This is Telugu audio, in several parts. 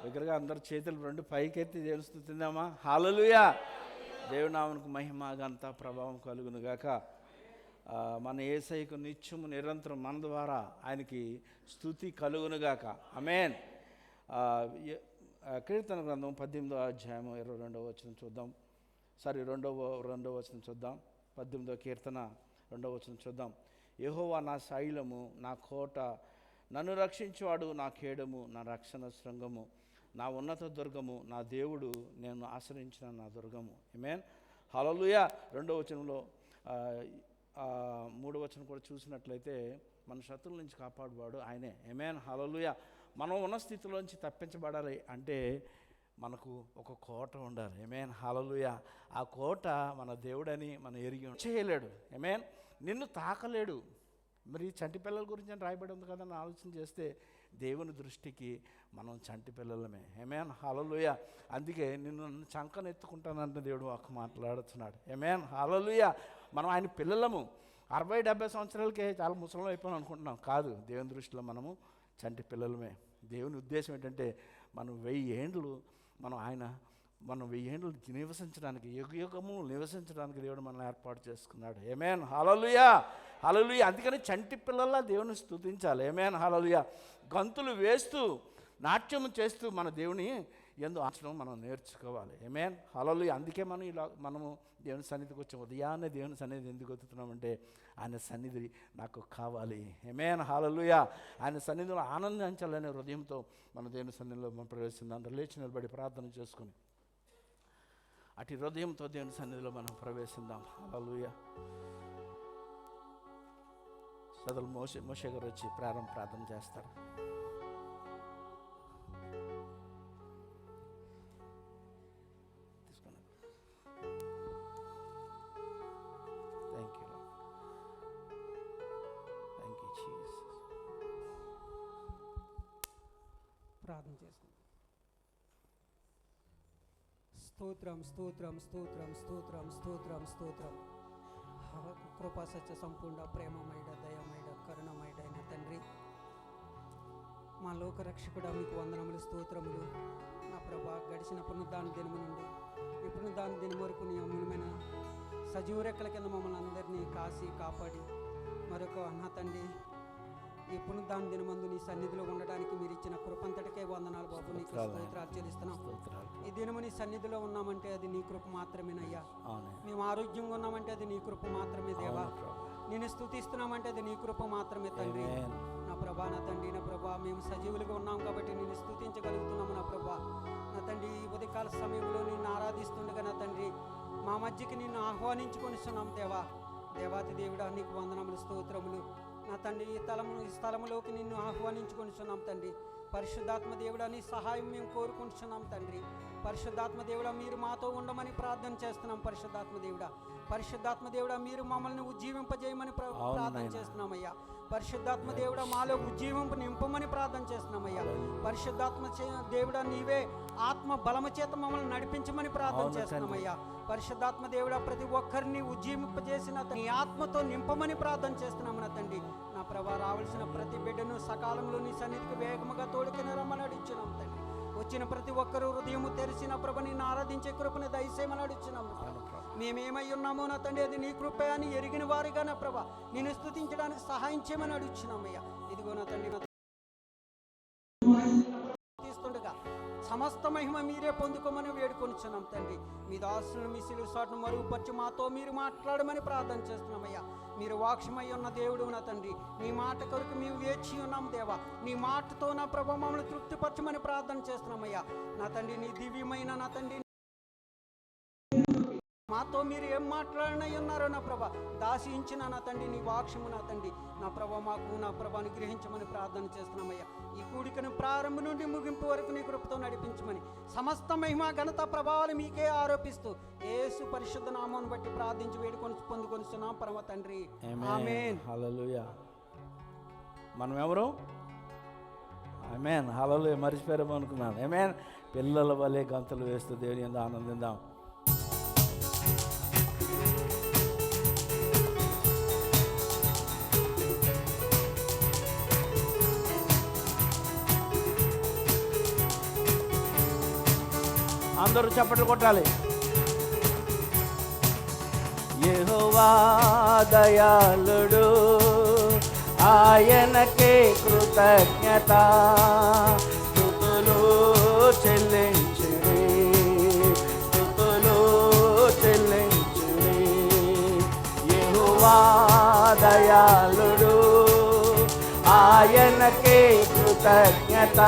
దగ్గరగా అందరు చేతులు రెండు పైకెత్తి దేవుని స్తుతిద్దామా? హల్లెలూయా. దేవుని నామమునకు మహిమ ఘనత ప్రభావం కలుగును గాక. మన యేసయ్యకు నిత్యము నిరంతరం మన ద్వారా ఆయనకి స్తుతి కలుగును గాక. ఆమేన్. కీర్తన గ్రంథం 18వ అధ్యాయం 22వ వచనం చూద్దాం. రెండవ వచనం చూద్దాం. 18వ కీర్తన 2వ వచనం చూద్దాం. యెహోవా నా శైలము, నా కోట, నన్ను రక్షించువాడు, నా కేడము, నా రక్షణ శృంగము, నా ఉన్నత దుర్గము, నా దేవుడు, నేను ఆశ్రయించిన నా దుర్గము. ఆమేన్. హల్లెలూయా. 2వ వచనంలో 3వ వచనం కూడా చూసినట్లయితే మన శత్రువుల నుంచి కాపాడువాడు ఆయనే. ఆమేన్. హల్లెలూయా. మనం ఉన్న స్థితిలోంచి తప్పించబడాలి అంటే మనకు ఒక కోట ఉండాలి. ఆమేన్. హల్లెలూయా. ఆ కోట మన దేవుడని మనం ఎరిగి చేయలేడు. ఆమేన్. నిన్ను తాకలేడు. మరి చంటి పిల్లల గురించి అని రాయబడి ఉంది కదా అని ఆలోచన చేస్తే దేవుని దృష్టికి మనం చంటి పిల్లలమే. ఆమేన్. హల్లెలూయా. అందుకే నిన్ను చంకనెత్తుకుంటానంటే దేవుడు ఒక మాట్లాడుతున్నాడు. ఆమేన్. హల్లెలూయా. మనం ఆయన పిల్లలము. 60-70 సంవత్సరాలకే చాలా ముసలం అయిపోయాం అనుకుంటున్నాం. కాదు, దేవుని దృష్టిలో మనము చంటి పిల్లలమే. దేవుని ఉద్దేశం ఏంటంటే మనం 1000 ఏండ్లు మనం 1000 ఏండ్లు నివసించడానికి, యుగము నివసించడానికి దేవుడు మనల్ని ఏర్పాటు చేసుకున్నాడు. ఆమేన్. హల్లెలూయా. హల్లెలూయా. అందుకని చంటి పిల్లల్లా దేవుని స్తుతించాలి. ఆమేన్. హల్లెలూయా. గంతులు వేస్తూ నాట్యం చేస్తూ మన దేవుని యందు ఆచరణ మనం నేర్చుకోవాలి. ఆమేన్. హల్లెలూయా. అందుకే మనము దేవుని సన్నిధికి వచ్చాం. ఉదయాన్నే దేవుని సన్నిధి ఎందుకు వస్తున్నామంటే ఆయన సన్నిధి నాకు కావాలి. ఆమేన్. హల్లెలూయా. ఆయన సన్నిధిలో ఆనందించాలనే హృదయంతో మన దేవుని సన్నిధిలో మనం ప్రవేశిందాం. లేచి నిలబడి ప్రార్థన చేసుకుని అటు హృదయంతో దేవుని సన్నిధిలో మనం ప్రవేశిద్దాం. హల్లెలూయా. సదలు మోషే గారు వచ్చి ప్రార్థన చేస్తారు. ప్రార్థన చేసుకుందాం. స్తోత్రం స్తోత్రం స్తోత్రం స్తోత్రం స్తోత్రం స్తోత్రం. కృపా సత్య సంపూర్ణ ప్రేమమైడ దయమైడ కరుణమైడైన తండ్రి, మా లోకరక్షకుడా మీకు వందనములు స్తోత్రములు. నా ప్రభా, గడిచిన పునరుద్ధాన దినము నుండి ఈ పునరుద్ధాన దినం వరకు నీ అమూల్యమైన సజీవ రెక్కల కింద మమ్మల్ని అందరినీ కాసి కాపాడి మరొక నా తండ్రి ఈ పునరుద్ధాన దినమందు నీ సన్నిధిలో ఉండడానికి మీరు ఇచ్చిన కృపంతటికే వందనాలు బాబు. నీకు స్తోత్రాలు చెల్లిస్తున్నాం. ఈ దినము నీ సన్నిధిలో ఉన్నామంటే అది నీ కృప మాత్రమేనయ్యా. మేము ఆరోగ్యంగా ఉన్నామంటే అది నీ కృప మాత్రమే దేవా. నేను స్తుతిస్తున్నామంటే అది నీ కృప మాత్రమే తండ్రి. నా ప్రభా, నా తండ్రి, నా ప్రభా, మేము సజీవులుగా ఉన్నాం కాబట్టి నేను స్తుతించగలుగుతున్నాము. నా ప్రభా, నా తండ్రి, ఈ ఉదయకాల సమయంలో నిన్ను ఆరాధిస్తుండగా నా తండ్రి మా మధ్యకి నిన్ను ఆహ్వానించుకొనిస్తున్నాం దేవా. దేవాతి దేవుడా నీకు వందనములు స్తోత్రములు. నా తండ్రి, ఈ స్థలములోకి నిన్ను ఆహ్వానించుకొనిచున్నాం తండ్రి. పరిశుద్ధాత్మ దేవుడా నీ సహాయం మేము కోరుకుంటున్నాం తండ్రి. పరిశుద్ధాత్మ దేవుడా మీరు మాతో ఉండమని ప్రార్థన చేస్తున్నాం. పరిశుద్ధాత్మ దేవుడా మీరు మమ్మల్ని ఉజ్జీవింపజేయమని ప్రార్థన చేస్తున్నామయ్యా. పరిశుద్ధాత్మ దేవుడా మాలో ఉజ్జీవింపు నింపమని ప్రార్థన చేస్తున్నామయ్యా. పరిశుద్ధాత్మ దేవుడా నీవే ఆత్మ బలము చేత మమ్మల్ని నడిపించమని ప్రార్థన చేస్తున్నామయ్యా. పరిశుద్ధాత్మ దేవుడా ప్రతి ఒక్కరిని ఉజ్జీవింపజేసిన నీ ఆత్మతో నింపమని ప్రార్థన చేస్తున్నాము నా తండ్రి. నా ప్రభా, రావాల్సిన ప్రతి బిడ్డను సకాలంలో నీ సన్నిధికి వేగముగా తోడుకొని రమ్మని అడుగుచున్నాం తండ్రి. వచ్చిన ప్రతి ఒక్కరూ హృదయము తెరిచిన ప్రభు నిన్ను ఆరాధించే కృపను దయచేయమని అడుగుచున్నాము. మేమేమై ఉన్నామో నా తండ్రి అది నీ కృప అని ఎరిగిన వారిగా నా ప్రభా నిన్ను స్తుతించడానికి సహాయం చేయమని అడుగుచున్నామయ్యా. ఇదిగో నా తండ్రి, తీస్తుండగా సమస్త మహిమ మీరే పొందుకోమని వేడుకొనిచున్నాం తండ్రి. మీ దాసులను మీ సిలువ సాటును మరుగుపరిచి మాతో మీరు మాట్లాడమని ప్రార్థన చేస్తున్నామయ్యా. మీరు వాక్షమై ఉన్న దేవుడు నా తండ్రి. నీ మాట కొరకు మేము వేచి ఉన్నాం దేవా. నీ మాటతో నా ప్రభా మమ్మల్ని తృప్తిపరచమని ప్రార్థన చేస్తున్నామయ్యా. నా తండ్రి, నీ దివ్యమైన నా తండ్రి మాతో మీరు ఏం మాట్లాడిన ఉన్నారో నా ప్రభా దాసించిన నా తండ్రి నీ వాక్షము నా తండ్రి నా ప్రభా మాకు నా ప్రభా అనుగ్రహించమని ప్రార్థన చేస్తున్నామయ్యా. ఈ కూడికను ప్రారంభం నుండి ముగింపు వరకు నీ కృపతో నడిపించమని సమస్త మహిమ ఘనత ప్రభావాలు మీకే ఆరోపిస్తూ యేసు పరిశుద్ధ నామాన్ని బట్టి ప్రార్థించి వేడుకొని పొందుకొనిస్తున్నాం పరమ తండ్రి. ఆమేన్. హల్లెలూయా. మనం ఎవరు? ఆమేన్. హల్లెలూయా. మర్చిపోయారేమో అనుకున్నాను. ఆమేన్. పిల్లల వలె గంతులు వేస్తూ దేవుని యందు ఆనందిద్దాం. అందరూ చప్పట్లు కొట్టాలి. యెహోవా దయాళుడు, ఆయనకే కృతజ్ఞత, స్తుతులు చెల్లించుడి, స్తుతులు చెల్లించుడి. యెహోవా దయాళుడు, ఆయనకే కృతజ్ఞత,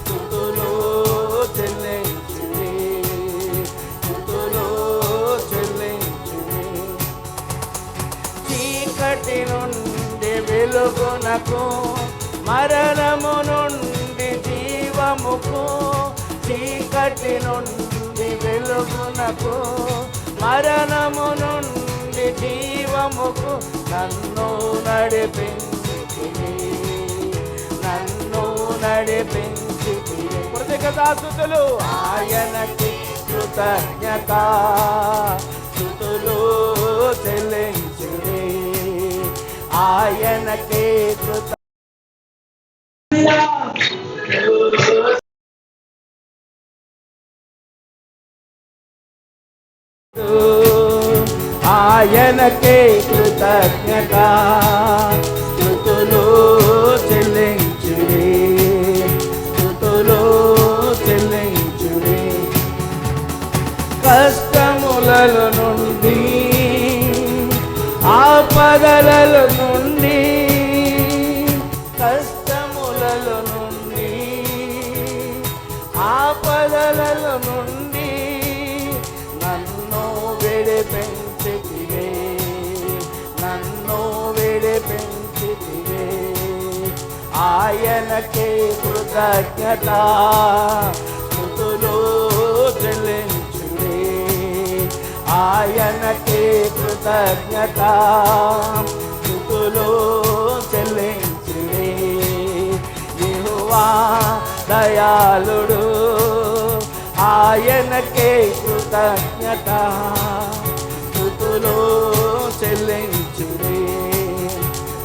స్తుతులు చెల్లించుడి, స్తుతులు చెల్లించుడి. చీకటి నుండి వెలుగునకు, మరణము నుండి జీవముకు, చీకటి నుండి వెలుగునకు, మరణము నుండి జీవముకు నన్ను నడిపించితివి, నన్ను నడిపించితివి. కృతజ్ఞతాస్తుతులు ఆయనకి కృతజ్ఞత, స్తుతులు చెల్లించుడి, ఆయనకే కృత ఆయనకే కృతజ్ఞత, స్తుతులు చెల్లించుడి, స్తుతులు చెల్లించుడి. కష్టముల నుండి, ఆపదల నుండి, కష్టముల నుండి, ఆపదల నుండి నన్ను విడిపించితివే, నన్ను విడిపించితివే. ఆయనకే కృతజ్ఞత, స్తుతులు చెల్లించుడి, ఆయనకే కృతజ్ఞత, స్తుతులు చెల్లించుడి. యెహోవా దయాళుడు, ఆయనకే కృతజ్ఞత, స్తుతులు చెల్లించుడి,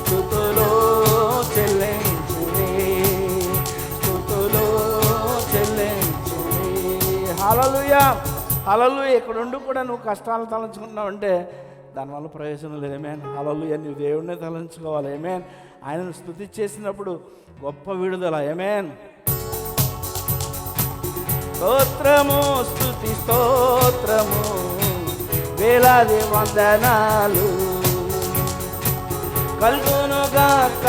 స్తుతులు చెల్లించుడి, స్తుతులు చెల్లించుడి. హల్లెలూయా, హల్లెలూయా. ఇక్కడుండి కూడా నువ్వు కష్టాలు తలంచుకున్నావు అంటే దానివల్ల ప్రయోజనం లేదు. ఆమేన్, హల్లెలూయా. నువ్వు దేవుడినే తలంచుకోవాలి. ఆమేన్. ఆయనను స్తుతి చేసినప్పుడు గొప్ప విడుదల. ఆమేన్. స్తోత్రము, స్తుతి స్తోత్రము, వేలాది వందనాలు కలుగునుగాక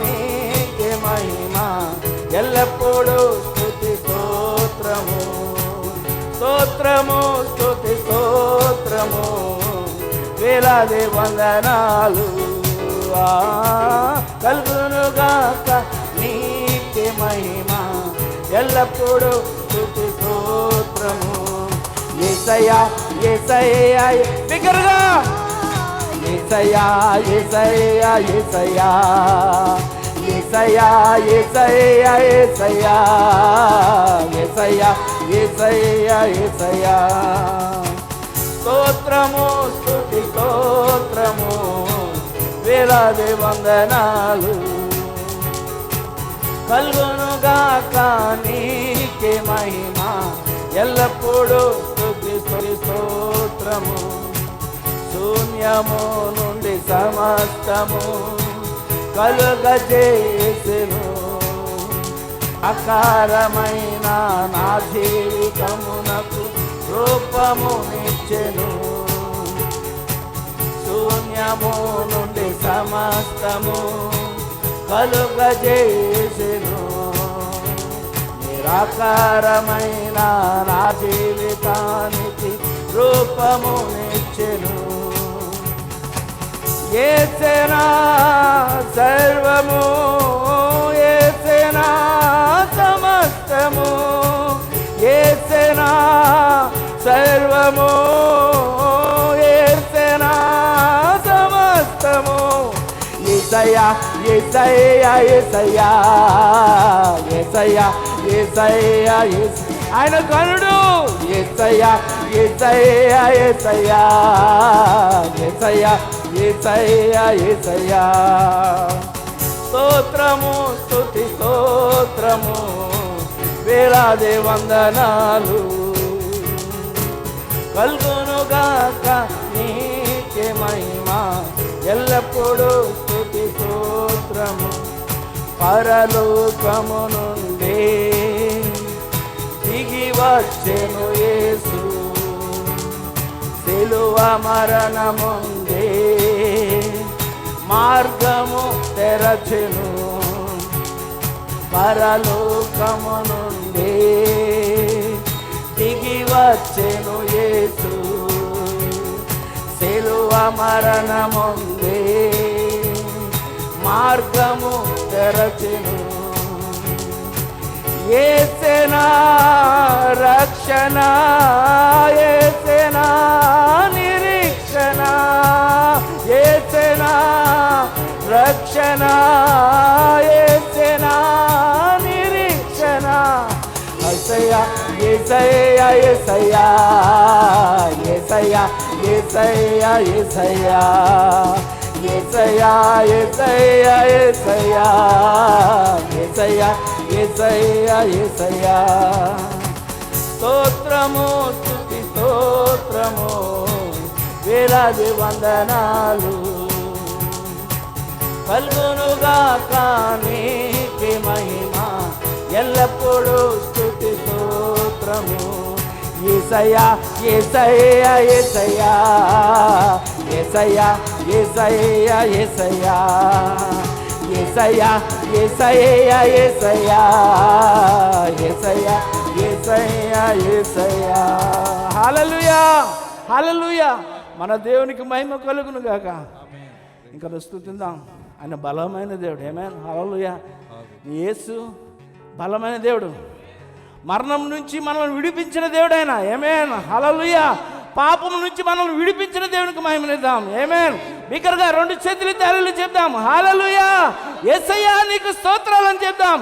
నీకే మహిమ, ఎల్లప్పుడూ స్తుతి స్తోత్రము, స్తోత్రము, స్తుతి స్తోత్రము, వేలాది వందనాలు కలుగునుగాక నీకే మహిమ, ఎల్లప్పుడూ స్తుతి స్తోత్రము. యేసయ్యా, యేసయ్యా, బిగ్గరగా యేసయ్యా, యేసయ్యా, యేసయ్యా, యేసయ్యా, యేసయ్యా, యేసయ్యా, యేసయ్యా, యేసయ్యా, యేసయ్యా. స్తోత్రము, స్తుతి స్తోత్రము, వేలాది వందనాలు కలుగునుగాక నీకే మహిమ, ఎల్లప్పుడూ స్తుతి స్తోత్రము. శూన్యము నుండి సమస్తము కలుగజేసెను, అకారమైన నా జీవితమునకు రూపమునిచ్చెను. శూన్యము నుండి సమస్తము కలుగజేసెను, నిరాకారమైన నా జీవితానికి రూపమునిచ్చెను. యేసేనా సర్వము, యేసేనా సమస్తము, యేసేనా సర్వము, యేసేనా సమస్తము. యేసయ్యా, యేసయ్యా, యేసయ్యా, యేసయ్యా, యేసయ్యా, ఆయన కనుడు. యేసయ్యా, యేసయ్యా, యేసయ్యా, యేసయ్యా, యేసయ్యా, యేసయ్యా. స్తోత్రము, స్తుతి స్తోత్రము, వేలాది వందనాలు కలుగునుగాక నీకే మహిమ ఎల్లప్పుడూ స్తుతి స్తోత్రము పరలోకము నుండి దిగి వచ్చెను యేసు సిలువ మరణముందే మార్గము తెరచెను పరలోకము నుండి దిగి వచ్చెను యేసు సిలువ మరణముందే మార్గము తెరచెను యేసేనా రక్షణ యేసేనా నిరీక్షణ యేసేనా రక్షణ యేసేనా నిరీక్షణ యేసయ్యా యేసయ్యా యేసయ్యా యేసయ్యా యేసయ్యా యేసయ్యా యేసయ్యా యేసయ్యా యేసయ్యా యేసయ్యా యేసయ్యా యేసయ్యా స్తోత్రము స్తుతి స్తోత్రము వేలాది వందనాలు కలుగునుగాక నీకే మహిమ ఎల్లప్పుడూ స్తుతి స్తోత్రము యేసయ్యా యేసయ్యా యేసయ్యా యేసయ్యా యేసయ్యా యేసయ్యా యేసయ్యా యేసయ్యా యేసయ్యా యేసయ్యా యేసయ్యా యేసయ్యా హల్లెలూయా హల్లెలూయా మన దేవునికి మహిమ కలుగును గాక ఇంకా స్తుతిద్దాం ఆయన బలమైన దేవుడు ఆమేన్ హల్లెలూయా యేసు బలమైన దేవుడు మరణం నుంచి మనల్ని విడిపించిన దేవుడు ఆయన ఆమేన్ హల్లెలూయా పాపం నుంచి మనల్ని విడిపించిన దేవునికి మహిమనిద్దాం ఆమేన్ బిగ్గరగా రెండు చేతులు హల్లెలూయా చెప్దాం హల్లెలూయా యేసయ్యా నీకు స్తోత్రాలు అని చెప్దాం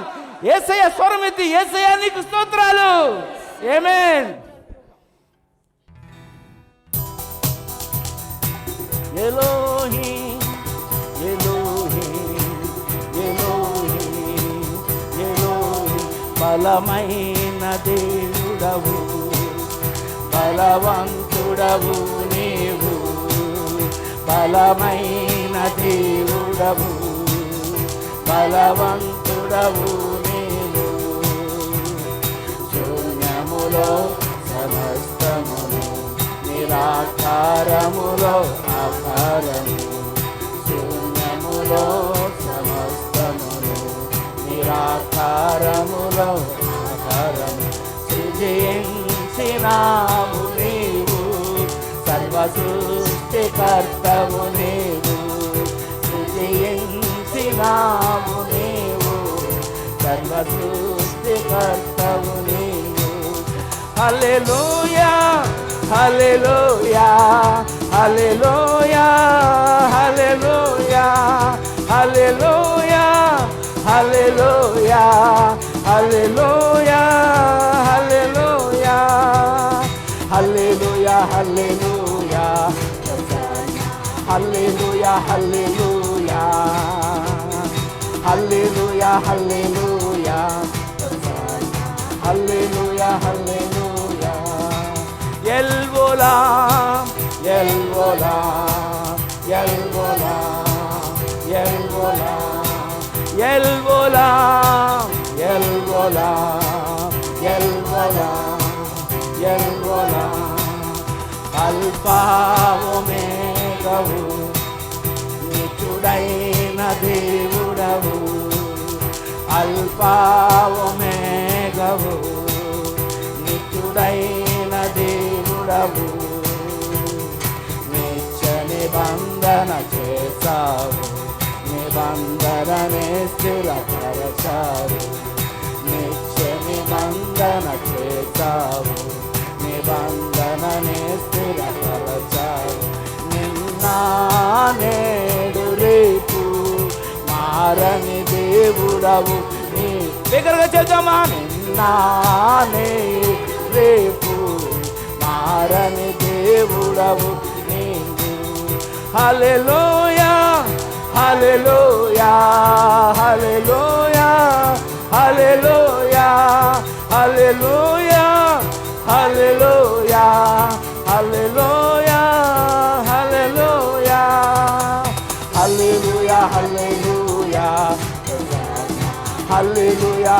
యేసయ్యా స్వరం ఎత్తి యేసయ్యా నీకు స్తోత్రాలు ఆమేన్ ఎలోహీం ఎలోహీం ఎలోహీం ఎలోహీం బలమైన దేవుడవు బలవంతుడవు నీవు బలమైన దేవుడవు బలవంతుడవు నీవు శూన్యములో సమస్తమును నిరాకారములో ఆకారము శూన్యములో సమస్తమును నిరాకారములో ఆకారము సృజించినావు నీవు సర్వ సృష్టికర్తవు నీవు సృజించినావు నీవు సర్వ సృష్టికర్తవు నీవు హల్లెలూయా hallelujah hallelujah hallelujah hallelujah hallelujah hallelujah hallelujah hallelujah hallelujah hallelujah hallelujah hallelujah hallelujah hallelujah హల్లెలూయా ఎల్వోలా ఎల్వోలా ఎల్వోలా ఎల్వోలా ఎల్వోలా ఎల్వోలా ఎల్వోలా ఎల్వోలా అల్ఫా ఒమేగావు నిత్యుడైన దేవుడవు అల్ఫా ఒమేగావు నిత్యుడైన దేవుడవు నిత్య నిబంధన చేసావు నిబంధననే స్థిరపరచావు నిత్య నిబంధన చేసావు నిబంధననే స్థిరపరచావు నిన్న నేడు రేపు మారని దేవుడవు నీ దగ్గరగా చేద్దామా నిన్న నేడు రేపు మారని దేవుడవు నీవు హల్లెలూయా హల్లెలూయా హల్లెలూయా హల్లెలూయా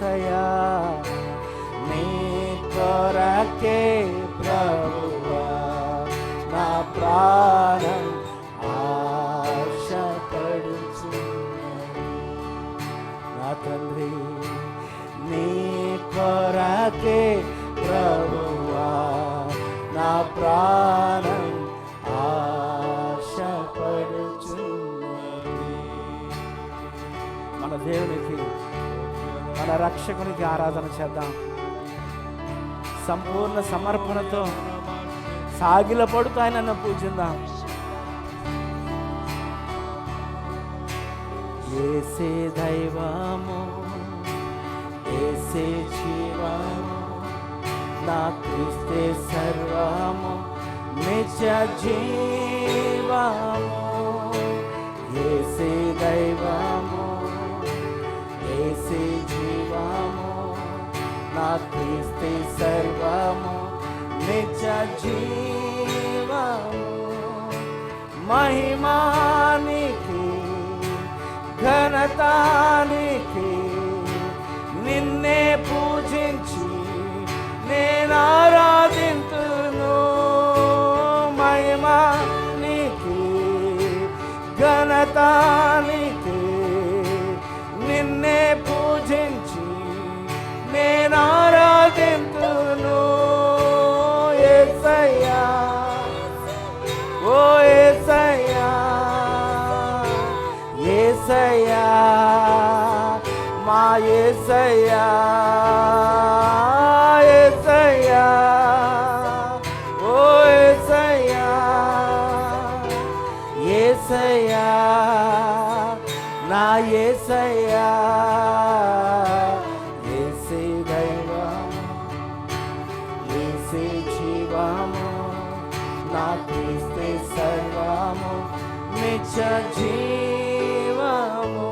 యేసయ్యా నీ కొరకే ప్రభువా నా ప్రాణం ఆశపడుచున్నది. నా తండ్రి నీ కొరకే ప్రభువా నా ప్రాణం ఆశపడుచున్నది. మన దేవునికి మన రక్షకునికి ఆరాధన చేద్దాం. సంపూర్ణ సమర్పణతో సాగిలపడుతూ ఆయనను పూజిద్దాం. యేసే దైవము యేసే జీవము నా క్రీస్తే సర్వము నిత్య జీవము. యేసే దైవము యేసే జీవము నా క్రీస్తే సర్వము నిత్య జీవము. మహిమానికి ఘనతానికి నిన్నే పూజించి నేను ఆరాధింతును. మహిమానికి ఘనతానికి నిన్నే పూజించి నేను ఆరాధింతును. యేసయ్యా ఓ యేసయ్యా యేసయ్యా మా యేసయ్యా యేసయ్యా ఓ యేసయ్యా యేసయ్యా నా యేసయ్యా యేసే దైవము యేసే జీవము నా క్రీస్తే సర్వము నిత్య జీవము.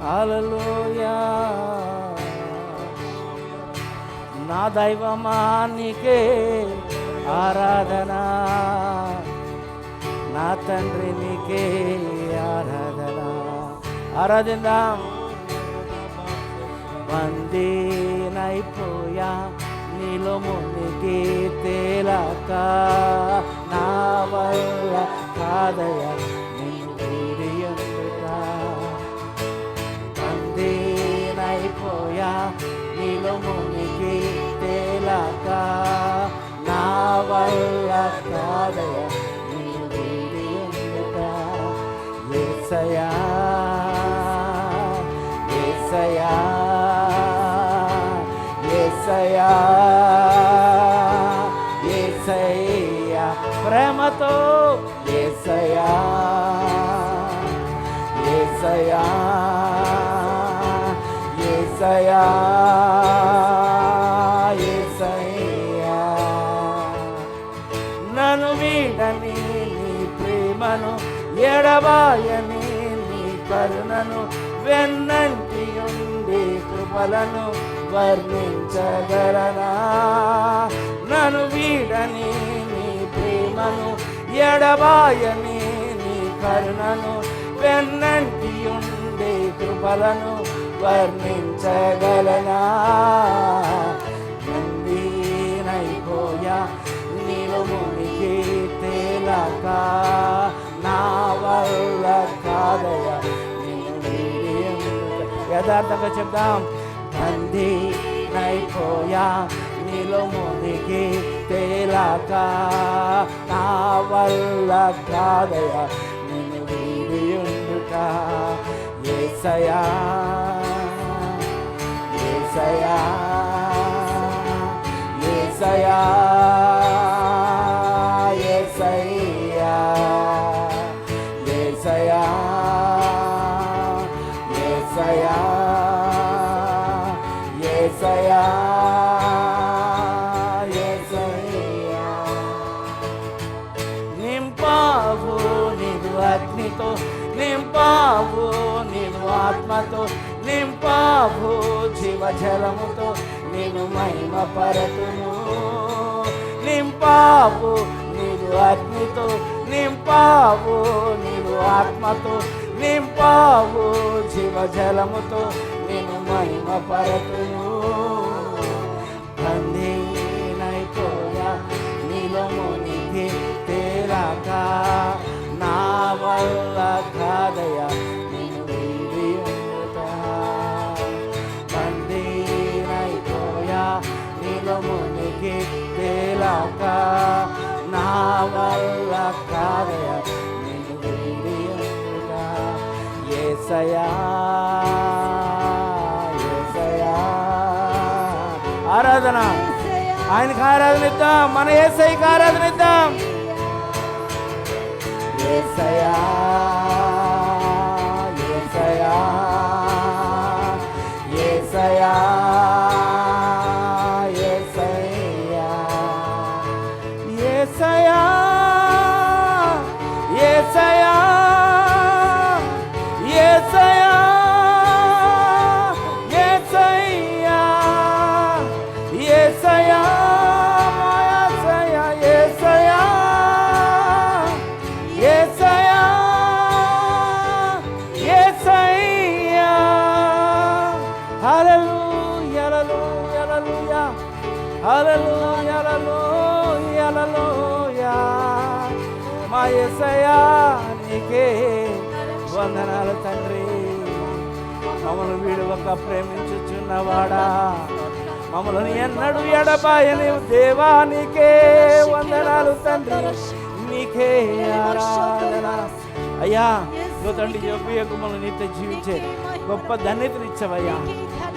హల్లెలూయా. నా దైవమా నీకే ఆరాధన, నా తండ్రి నీకే ఆరాధన. ఆరాధిద్దాం. బందీనైపోయా నీలో మునిగి తేలక నా వల్ల కాదయ నిన్ను వీడియుండుట. బందీనైపోయా నీలో మునిగి తేలక నా వల్ల కాదయ నిన్ను వీడియుండుట. యేసయ్యా యేసయ్యా యేసయ్యా యేసయ్యా ప్రేమతో యేసయ్యా యేసయ్యా యేసయ్యా యేసయ్యా నన్ను వీడని నీ ప్రేమను ఎడబాయని నీ కరుణను వెన్నంటి ఉండి కృపలను వర్ణించగలనా. నన్ను వీడని నీ ప్రేమను ఎడబాయని నీ కరుణను వెన్నంటి ఉండి కృపలను వర్ణించగలనా. బందీనైపోయా నీలో మునిగి తేలక నా వల్ల కాదయ నిన్ను వీడియుండుట. యథార్థంగా చెప్దాం. బందీనైపోయా నీలో మునిగి తేలక నా వల్ల కాదయ నిన్ను వీడియుండుట. యేసయ్యా యేసయ్యా యేసయ్యా యేసయ్యా యేసయ్యా యేసయ్యా యేసయ్యా యేసయ్యా. నింపావు నీవు అగ్నితో, నింపావు నీవు ఆత్మతో, నింపావు జీవజలముతో, నేను మహిమ పరతును. నింపావు నీవు అగ్నితో, నింపావు నీవు ఆత్మతో, నింపావు జీవజలముతో నేను మహిమ పరతును. బందీనైపోయా నీలో మునిగి తేలాక నా వల్ల కాదయా నేను వీడి ఉండుట. బందీనైపోయా నీలో మునిగి తేలాక నా వల్ల కాదయా నేను వీడి ఉండుట. యేసయ్యా యేసయ్యా ఆరాధన, ఆయనకు ఆరాధన ఇద్దాం, మన యేసయ్యకి ఆరాధన ఇద్దాం. యేసయ్యా యేసయ్యా యేసయ్యా యేసయ్యా యేసయ్యా యేసయ్యా యేసయ్యా యేసయ్యా యేసయ్యా మాయసయ్యా యేసయ్యా యేసయ్యా యేసయ్యా. హల్లెలూయా హల్లెలూయా హల్లెలూయా హల్లెలూయా హల్లెలూయా. మా యేసయ్యా నీకే వందనాలు తండ్రి. మమ్మల్ని వీడువక ప్రేమించుచున్నవాడా, మమ్మల్ని ఎన్నడూ ఎడబాయని దేవా నీకే వందనాలు తండ్రి, నీకే ఆరాధన. అయ్యా ఇదిగో తండ్రి, యోగమలు నీతో జీవించే గొప్ప ధన్యతనిచ్చవయ్యా.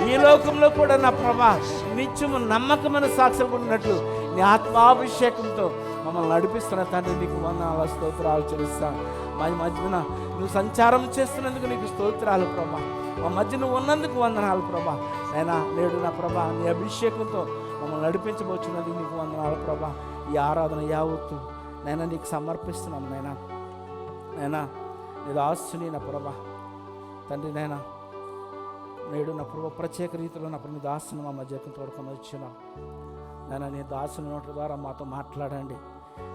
ఈ లోకంలో కూడా నా ప్రభా నిత్యము నమ్మకమైన సాక్షులు ఉన్నట్లు నీ ఆత్మాభిషేకంతో మమ్మల్ని నడిపిస్తున్న తండ్రి నీకు వందనాలు స్తోత్రాలు చెల్లిస్తాను. మా మధ్యన నువ్వు సంచారం చేస్తున్నందుకు నీకు స్తోత్రాలు ప్రభా. మా మధ్య నువ్వు ఉన్నందుకు వందనాలు ప్రభా. అయినా నేడు నా ప్రభా నీ అభిషేకంతో మమ్మల్ని నడిపించబోతున్నది నీకు వందనాలు ప్రభా. ఈ ఆరాధన యావత్తు నైనా నీకు సమర్పిస్తున్నాం నైనా. నైనా నీ దాసుని నా ప్రభా తండ్రి, నైనా నేడు నా ప్రభా ప్రత్యేక రీతిలో నా నీ దాసుని మా మధ్యకు తోడుకొని వచ్చినాం నైనా. నీ దాసుని నోట్ల ద్వారా మాతో మాట్లాడండి,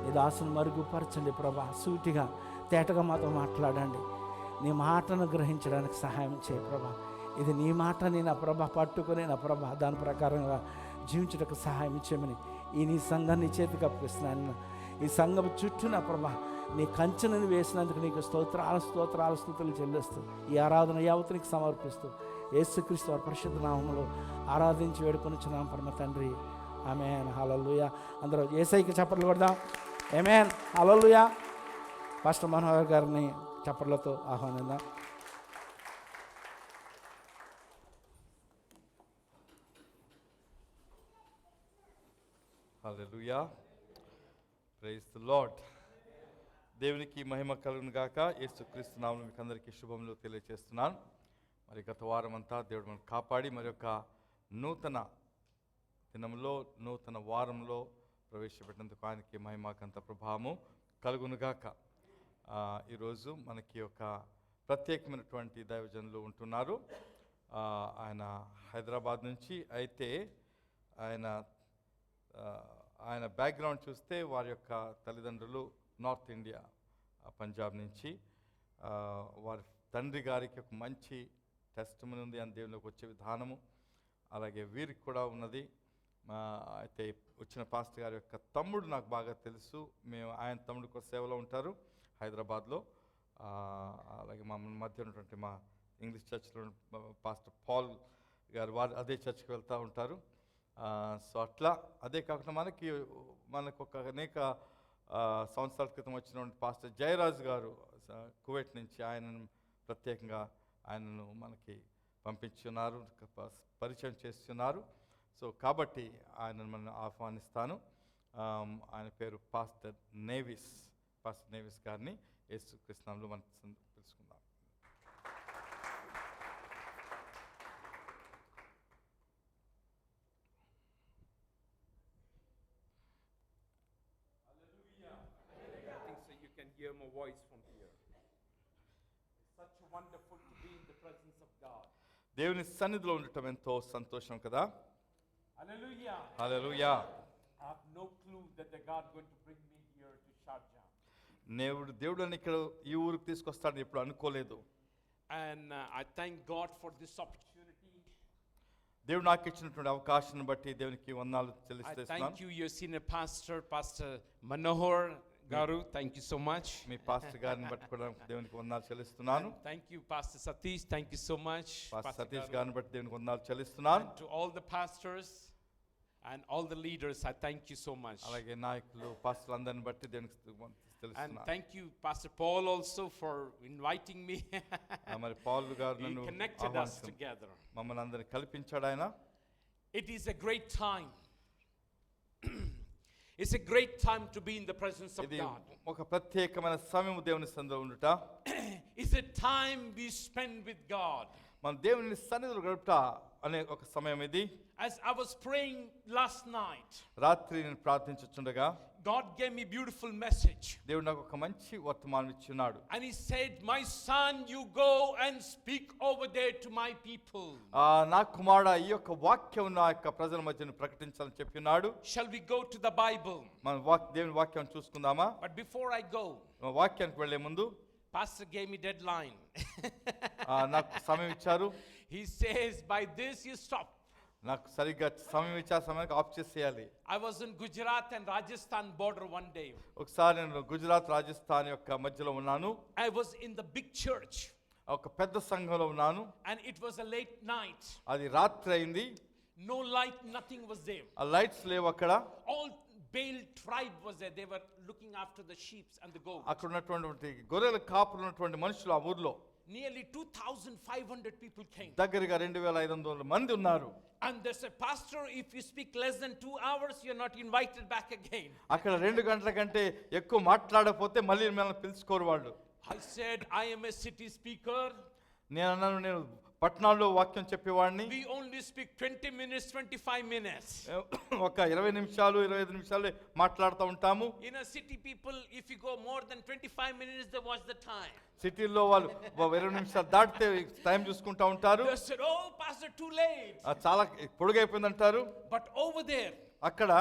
నీ దాసుని మరుగుపరచండి ప్రభా. సూటిగా తేటగా మాతో మాట్లాడండి, నీ మాటను గ్రహించడానికి సహాయం చేయి ప్రభా. ఇది నీ మాటని నా ప్రభా పట్టుకొని నా ప్రభా దాని ప్రకారంగా జీవించడానికి సహాయం చేయమని ఈ నీ సంఘాన్ని చేతికి అప్పగిస్తున్నాను. ఈ సంఘం చుట్టూ నా ప్రభా నీ కంచెను వేసినందుకు నీకు స్తోత్రాలు స్తుతులు చెల్లిస్తూ ఈ ఆరాధన యావత్తునికి సమర్పిస్తూ యేసుక్రీస్తు వారి పరిశుద్ధ నామములో ఆరాధించి వేడుకొనిచున్నాం పరమ తండ్రి. ఆమేన్ హల్లెలూయా. అందరూ యేసయ్యకి చప్పట్లు కొడదాం. ఆమేన్ హల్లెలూయా. పాస్టర్ మనోహర్ గారిని చప్పట్లతో ఆహ్వానిద్దాం. హల్లెలూయా, ప్రైజ్ ది లార్డ్. దేవునికి మహిమ కలుగును గాక. యేసుక్రీస్తు నామములో మీకు అందరికీ శుభములు తెలియజేస్తున్నాను. మరి గత వారం అంతా దేవుడు మనల్ని కాపాడి మరి యొక్క నూతన దినంలో నూతన వారంలో ప్రవేశపెట్టినందుకు ఆయనకి మహిమకంత ప్రభావము కలుగును గాక. ఈరోజు మనకి ఒక ప్రత్యేకమైనటువంటి దైవజనులు ఉంటున్నారు. ఆయన హైదరాబాద్ నుంచి. అయితే ఆయన బ్యాక్గ్రౌండ్ చూస్తే వారి యొక్క తల్లిదండ్రులు నార్త్ ఇండియా పంజాబ్ నుంచి. వారి తండ్రి గారికి ఒక మంచి టెస్టిమనీ ఉంది అని దేవునిలోకి వచ్చే విధానము, అలాగే వీరికి కూడా ఉన్నది. అయితే వచ్చిన పాస్టర్ గారి యొక్క తమ్ముడు నాకు బాగా తెలుసు. ఆయన తమ్ముడు కూడా సేవలో ఉంటారు హైదరాబాద్లో. అలాగే మా మధ్య ఉన్నటువంటి మా ఇంగ్లీష్ చర్చ్లో పాస్టర్ పాల్ గారు వారు అదే చర్చ్కి వెళ్తూ ఉంటారు. సో అట్లా అదే కాకుండా మనకు ఒక అనేక సంవత్సరాల క్రితం వచ్చిన పాస్టర్ జయరాజు గారు కువైట్ నుంచి ఆయనను ప్రత్యేకంగా ఆయనను మనకి పంపించున్నారు, పరిచయం చేస్తున్నారు. సో కాబట్టి ఆయనను మనం ఆహ్వానిస్తాను. ఆయన పేరు పాస్టర్ నేవిస్ గారిని యేసుక్రీస్తు నామములో మనం తెలుసుకుందాం. Hear my voice from here. It's such wonderful to be in the presence of God. దేవుని సన్నిధిలో ఉండటం ఎంతో సంతోషం కదా. Hallelujah. Hallelujah. I have no clue that the God going to bring me here to Sharjah. దేవుడు ఇక్కడ ఈ ఊరికి తీసుకొస్తాడని ఎప్పుడు అనుకోలేదు. And I thank God for this opportunity. దేవుడు నాకు ఇచ్చినటువంటి అవకాశాన్ని బట్టి దేవునికి వందనాలు I చెల్లిస్తున్నాను. thank you, your senior pastor, Pastor Manohar Garu. Thank you so much. Me pastor గారిని బట్టి కూడా దేవునికి వందనాలు చెల్లిస్తున్నాను. And thank you, Pastor Satish. Thank you so much. Pastor Satish Garu. గారిని బట్టి దేవునికి వందనాలు చెల్లిస్తున్నాను. And to all the pastors and all the leaders, I thank you so much. అలాగే నాయకులు పాస్టర్లు అందరిని బట్టి దేవునికి And తెలుస్తున్నాను. thank you, Pastor Paul, also for inviting me. మరి పౌలు గారు He నన్ను connected us ఆహ్వానించారు. together. మమ్మల్ని అందరిని కల్పించాడు ఆయన. It is a great time. It's a great time to be in the presence of ఇది God. ఒక ప్రత్యేకమైన సమయం దేవుని సన్నిధిలో ఉండుట. It's a time we spend with God. మన దేవుని సన్నిధిలో గడుపుట అనే ఒక సమయం ఇది. As I was praying last night, రాత్రి నేను ప్రార్థించుచుండగా God gave me a beautiful message. దేవుడు నాకు ఒక మంచి వర్తమానం ఇచ్చున్నాడు. And He said, my son, you go and speak over there to my people. నా కుమారుడా ఈ యొక్క వాక్యం నా యొక్క ప్రజల మధ్యను ప్రకటించాలని చెప్పినాడు. Shall we go to the Bible? మన దేవుని వాక్యం చూసుకుందామా? But before I go, వాక్యానికి వెళ్లే ముందు Pastor gave me deadline. నాకు సమయం ఇచ్చారు. He says, by this you stop. నాకు సరిగ్గా సమయం ఇచ్చే సమయానికి ఆఫ్ చేసేయాలి. I was in Gujarat and Rajasthan border one day. ఒకసారి నేను గుజరాత్ రాజస్థాన్ యొక్క మధ్యలో ఉన్నాను. I was in the big church. ఒక పెద్ద సంఘంలో ఉన్నాను. And it was a late night. అది రాత్రి అయింది. No light, nothing was there. ఆ లైట్స్ లేవు అక్కడ. All Baal tribe was there. They were looking after the sheep and the goats. అక్కడ ఉన్నటువంటి గొర్రెల కాపులు ఉన్నటువంటి మనుషులు ఆ ఊర్లో Nearly 2,500 people came. దగ్గరగా 2,500 మంది ఉన్నారు. And they said, Pastor, if you speak less than 2 hours, you're not invited back again. అక్కడ 2 గంటల కంటే ఎక్కువ మాట్లాడకపోతే మళ్ళీ మనల్ని పిలుచుకోరు వాళ్ళు. I said, I am a city speaker. నేను అన్నాను, నేను పట్టణాల్లో వాక్యం చెప్పేవాడిని. We only speak 20 minutes, 25 minutes. ఒక 20 నిమిషాలు 25 నిమిషాలు మాట్లాడుతూ ఉంటాము. In a city, people, if you go more than 25 minutes, they watch the time. సిటీల్లో వాళ్ళు 20 నిమిషాలు దాటితే టైం చూసుకుంటా ఉంటారు. They said, oh, Pastor, too late. చాలా పొడుగైపోయింది అంటారు. But over there, అక్కడ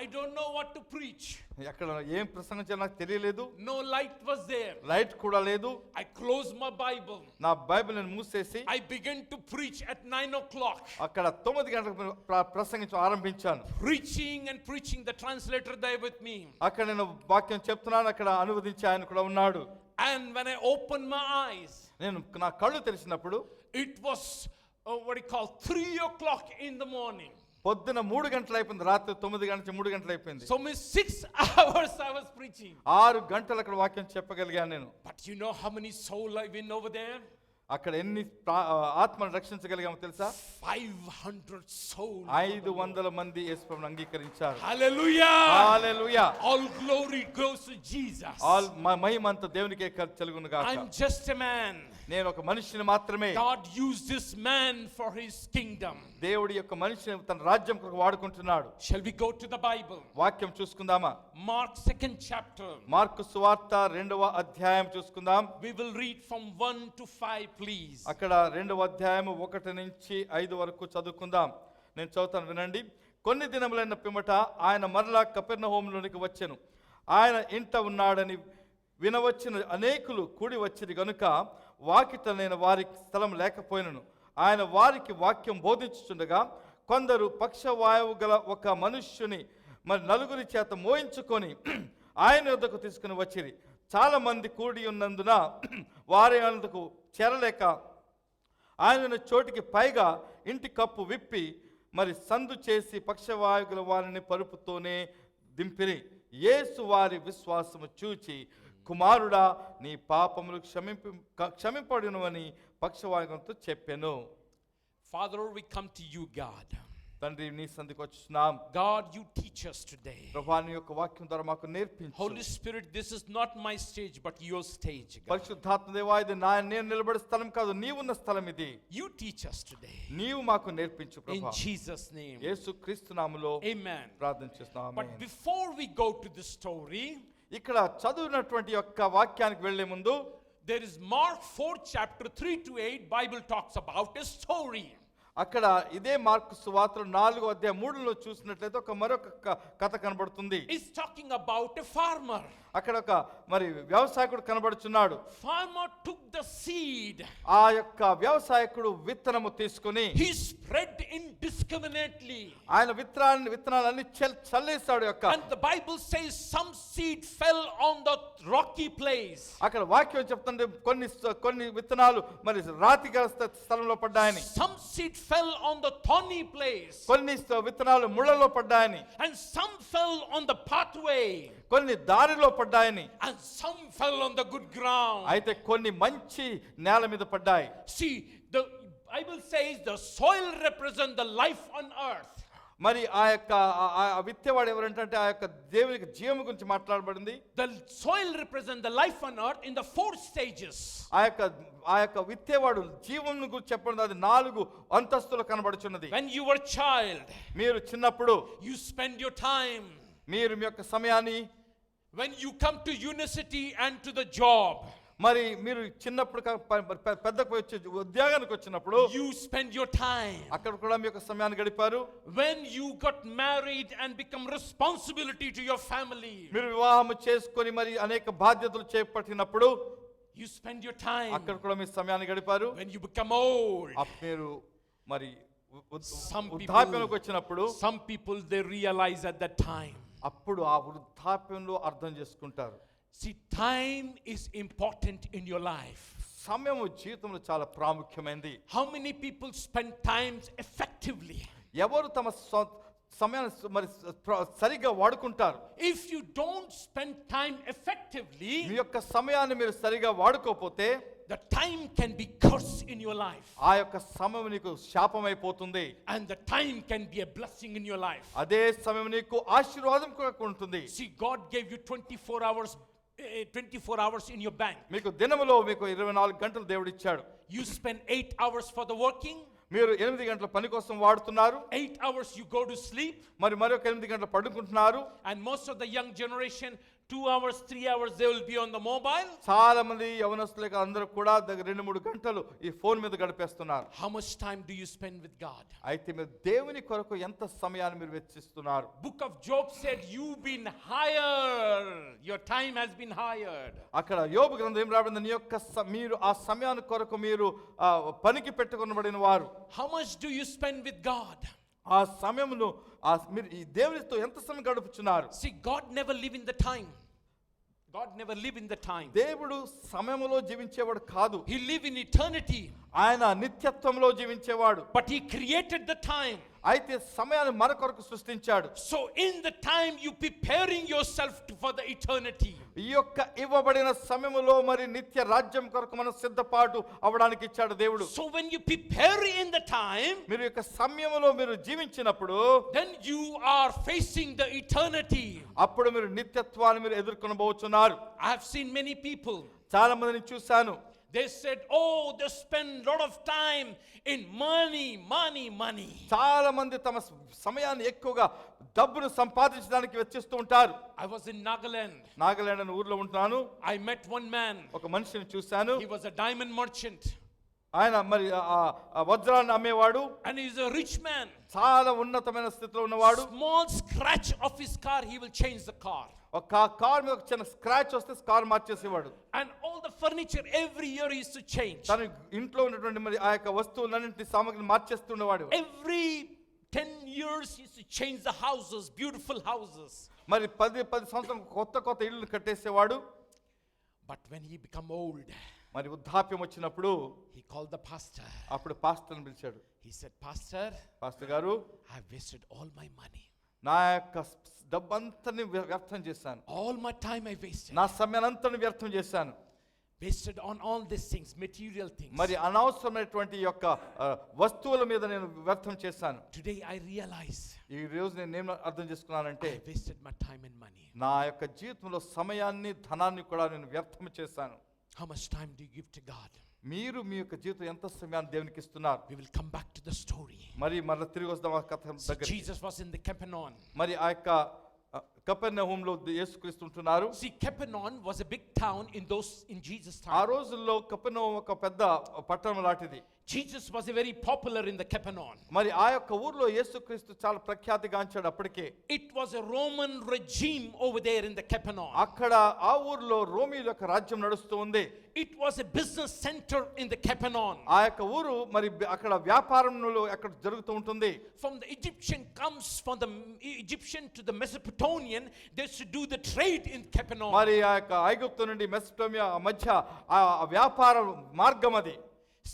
I don't know what to preach. అక్కడ ఏం ప్రసంగించాలో నాకు తెలియలేదు. No light was there. Light కూడా లేదు. I closed my Bible. నా బైబిల్ నేను మూసేసి I began to preach at 9 o'clock. అక్కడ 9 గంటలకు ప్రసంగించడం ఆరంభించాను. Preaching and preaching, the translator there with me. అక్కడ నేను వాక్యం చెప్తున్నాను, అక్కడ అనువదించే ఆయన కూడా ఉన్నాడు. And when I opened my eyes, నేను నా కళ్ళు తెరిచినప్పుడు it was what do you call 3 o'clock in the morning. పొద్దున 3 గంటలు అయిపోయింది. రాత్రి 9 గంటల నుంచి 3 గంటలు అయిపోయింది. So means 6 hours I was preaching. 6 గంటలు అక్కడ వాక్యం చెప్పగలిగాను నేను. But you know how many souls I win over there? అక్కడ ఎన్ని ఆత్మను రక్షించగలిగామో తెలుసా? 500 souls. 500 మంది యేసుప్రభువుని అంగీకరించారు. Hallelujah. Hallelujah. All glory goes to Jesus. All మహిమంతా దేవునికే చెలుగును గాక. I'm just a man. నేను ఒక మనిషిని మాత్రమే. God used this man for his kingdom. దేవుడి యొక్క మనిషిని తన రాజ్యం కొరకు వాడుకుంటున్నాడు. Shall we go to the Bible? వాక్యం చూసుకుందామా? Mark 2nd chapter. మార్కు సువార్త 2వ అధ్యాయం చూసుకుందాం. We will read from 1 to 5, please. అక్కడ 2వ అధ్యాయం 1 నుంచి 5 వరకు చదువుకుందాం. నేను చదువుతాను, వినండి. కొన్ని దినములైన పిమ్మట ఆయన మరలా కపెర్నహూములోనికి వచ్చెను. ఆయన ఇంట ఉన్నాడని వినవచ్చిన అనేకులు కూడి వచ్చిరి గనుక వాకిటలైన వారికి స్థలం లేకపోయినను. ఆయన వారికి వాక్యం బోధించుచుండగా కొందరు పక్షవాయువు గల ఒక మనుష్యుని మరి 4 చేత మోయించుకొని ఆయన వద్దకు తీసుకుని వచ్చిరి. చాలా మంది కూడి ఉన్నందున వారి అందుకు చేరలేక ఆయన చోటికి పైగా ఇంటి కప్పు విప్పి మరి సందు చేసి పక్షవాయువు గల వారిని పరుపుతోనే దింపిరి. యేసు వారి విశ్వాసము చూచి, కుమారుడా, నీ పాపములు క్షమింపడును అని పక్షవాయువుతో చెప్పెను. Father, we come to you, God. తండ్రి, నీ సంధికి వచ్చున్నాం. God, you teach us today. ప్రభువా, నీ యొక్క వాక్యం ద్వారా మాకు నేర్పించు. Holy Spirit, this is not my stage but your stage, God. పరిశుద్ధాత్మ దేవా, ఇది నేను నిలబడే స్థలం కాదు, నీవున్న స్థలం ఇది. You teach us today. నీవు మాకు నేర్పించు In ప్రభువా. Jesus' name. యేసుక్రీస్తు నామములో Amen. ప్రార్థన చేస్తున్నాం. But before we go to the story, ఇక్కడ చదివినటువంటి యొక్క వాక్యానికి వెళ్లే ముందు there is Mark 4 chapter 3 to 8. Bible talks about a story. అక్కడ ఇదే మార్కు సువార్తలు 4:3 చూసినట్లయితే మరొక కథ కనబడుతుంది. It's talking about a farmer. అక్కడ మరి వ్యవసాయకుడు కనబడుచున్నాడు. Farmer took the seed. ఆ యొక్క వ్యవసాయకుడు విత్తనము తీసుకొని He spread indiscriminately. ఆయన విత్తనాలన్నీ చల్లేశాడు. And the Bible says some seed fell on the rocky place. అక్కడ వాక్యం చెప్తుంటే కొన్ని విత్తనాలు మరి రాతిగా స్థలంలో పడ్డాయని, Some seed fell on the thorny place. కొన్ని విత్తనాలు ముళ్ళలో పడ్డాయని, And some fell on the pathway. కొన్ని దారిలో పడ్డాయని, And some fell on the good ground. అయితే కొన్ని మంచి నేల మీద పడ్డాయి. See, the Bible says the soil represents the life on earth. మరి ఆ యొక్క విత్తేవాడు ఎవరంటే ఆ యొక్క దేవునికి జీవం గురించి మాట్లాడబడింది. The soil represents the life on earth in the 4 stages. ఆ యొక్క విత్తేవాడు జీవం గురించి చెప్పడం అది 4 అంతస్తులు కనబడుచున్నది. When you were a child, మీరు చిన్నప్పుడు you spend your time. మీరు మీ యొక్క సమయాన్ని, When you come to university and to the job, మరి మీరు చిన్నప్పుడు పెద్దకు వచ్చి ఉద్యోగానికి వచ్చినప్పుడు you spend your time. అక్కడ కూడా మీ యొక్క సమయాన్ని గడిపారు. When you got married and become responsibility to your family, మీరు వివాహం చేసుకొని మరి అనేక బాధ్యతలు చేపట్టినప్పుడు you spend your time. అక్కడ కూడా మీ సమయాన్ని గడిపారు. When you become old, మీరు మరి some వృద్ధాప్యంలోకి వచ్చినప్పుడు some people they realize at that time. అప్పుడు ఆ వృద్ధాప్యంలో అర్థం చేసుకుంటారు. See, time is important in your life. సమయము జీవితంలో చాలా ప్రాముఖ్యమైనది. How many people spend times effectively? ఎవరు తమ సమయాన్ని మరి సరిగ్గా వాడుకుంటారు? If you don't spend time effectively, మీ యొక్క సమయాన్ని మీరు సరిగా వాడుకోకపోతే the time can be curse in your life. ఆ యొక్క సమయం నీకు శాపమైపోతుంది. And the time can be a blessing in your life. అదే సమయం నీకు ఆశీర్వాదం కూడా ఉంటుంది. See, God gave you 24 hours in your bank. మీకు దినములో మీకు 24 గంటలు దేవుడు ఇచ్చాడు. You spend 8 hours for the working. మీరు 8 గంటల పని కోసం వాడుతున్నారు. 8 hours you go to sleep. మరి మరొక 8 గంటలు పడుకుంటున్నారు. And most of the young generation 2 hours, 3 hours they will be on the mobile. చాలా మంది యవనస్తులు అందరూ కూడా 2-3 గంటలు ఈ ఫోన్ మీద గడిపేస్తున్నారు. How much time do you spend with God? అయితే మీరు దేవుని కొరకు ఎంత సమయాన్ని మీరు వెచ్చిస్తున్నారు? Book of Job said you've been hired. Your time has been hired. అక్కడ యోబు గ్రంథం ఏం రాబడింది? నీ యొక్క మీరు ఆ సమయాన్ని కొరకు మీరు పనికి పెట్టుకొనబడిన వారు. How much do you spend with God? ఆ సమయమును మీరు ఈ దేవునితో ఎంత సమయం గడుపుచున్నారు? See, God never live in the time. God never live in the time. దేవుడు సమయములో జీవించేవాడు కాదు. He live in eternity. ఆయన నిత్యత్వంలో జీవించేవాడు. But he created the time. అయితే సమయాన్ని మన కొరకు సృష్టించాడు. So in the time you preparing yourself for the eternity. ఈ యొక్క ఇవ్వబడిన సమయములో మరి నిత్య రాజ్యం కొరకు మనం సిద్ధపాటు అవ్వడానికి ఇచ్చాడు దేవుడు. So when you prepare in the time, మీరు యొక్క సమయములో మీరు జీవించినప్పుడు then you are facing the eternity. అప్పుడు మీరు నిత్యత్వాన్ని మీరు ఎదుర్కొనబోతున్నారు. I have seen many people. చాలా మందిని చూశాను. They said, oh, they spend a lot of time in money. చాలా మంది తమ సమయాన్ని ఎక్కువగా డబ్బును సంపాదించడానికి వెచ్చిస్తూ ఉంటారు. I was in Nagaland. Nagaland అనే ఊర్లో ఉంటున్నాను. I met one man. ఒక మనిషిని చూశాను. He was a diamond merchant. ఆయన మరి వజ్రాన్ని అమ్మేవాడు. And he is a rich man. చాలా ఉన్నతమైన స్థితిలో ఉన్నవాడు. Small scratch of his car, he will change the car. ఒక కార్ మీద ఒక చిన్న స్క్రాచ్ వస్తే car మార్చేసేవాడు. And all the furniture every year he used to change. తన ఇంట్లో ఉన్నటువంటి మరి ఆ యొక్క వస్తువులన్నింటి సామగ్రిని మార్చేస్తుండేవాడు. Every 10 years he used to change the houses, beautiful houses. మరి 10 సంవత్సరం కొత్త ఇల్లు కట్టేసేవాడు. But when he become old, మరి వృద్ధాప్యం వచ్చినప్పుడు he called the pastor. అప్పుడు పాస్టర్ని పిలిచాడు. He said, Pastor గారు, I have wasted all my money. నా యొక్క డబ్బంతని వ్యర్థం చేశాను. All my time I wasted. నా సమయానంతని వ్యర్థం చేశాను. Wasted on all these things, material things. మరి అనవసరమైనటువంటి యొక్క వస్తువుల మీద నేను వ్యర్థం చేశాను. Today I realize ఈ రోజు నేను అర్థం చేసుకున్నానంటే I wasted my time and money. నా యొక్క జీవితంలో సమయాన్ని ధనాన్ని కూడా నేను వ్యర్థం చేశాను. How much time do you give to God? మీరు మీ యొక్క జీవితం ఎంత సమయాన్ని దేవునికి ఇస్తున్నారు? We will come back to the story. మరి మరలా తిరిగి వస్తాం ఆ కథ దగ్గరికి. Jesus was in the Capernaum. మరి ఆ యొక్క కపెర్నహూములో యేసుక్రీస్తు ఉంటున్నారు. See, Capernaum was a big town in Jesus' ఆ time. రోజుల్లో కపెర్నహూము ఒక పెద్ద పట్టణం లాంటిది. Jesus was very popular in the Capernaum. మరి ఆ యొక్క ఊర్లో యేసుక్రీస్తు చాలా ప్రఖ్యాతిగాంచాడు అప్పటికే. It was a Roman regime over there in the Capernaum. అక్కడ ఆ ఊర్లో రోమీయుల యొక్క రాజ్యం నడుస్తూ ఉంది. It was a business center in the Capernaum. ఆ యొక్క ఊరు మరి అక్కడ వ్యాపారములు అక్కడ జరుగుతూ ఉంటుంది. From the Egyptian to the Mesopotamian, they should do the trade in Capernaum. మరి ఆ యొక్క ఐగుప్తు నుండి మెసొపొటామియా మధ్య ఆ వ్యాపార మార్గం అది.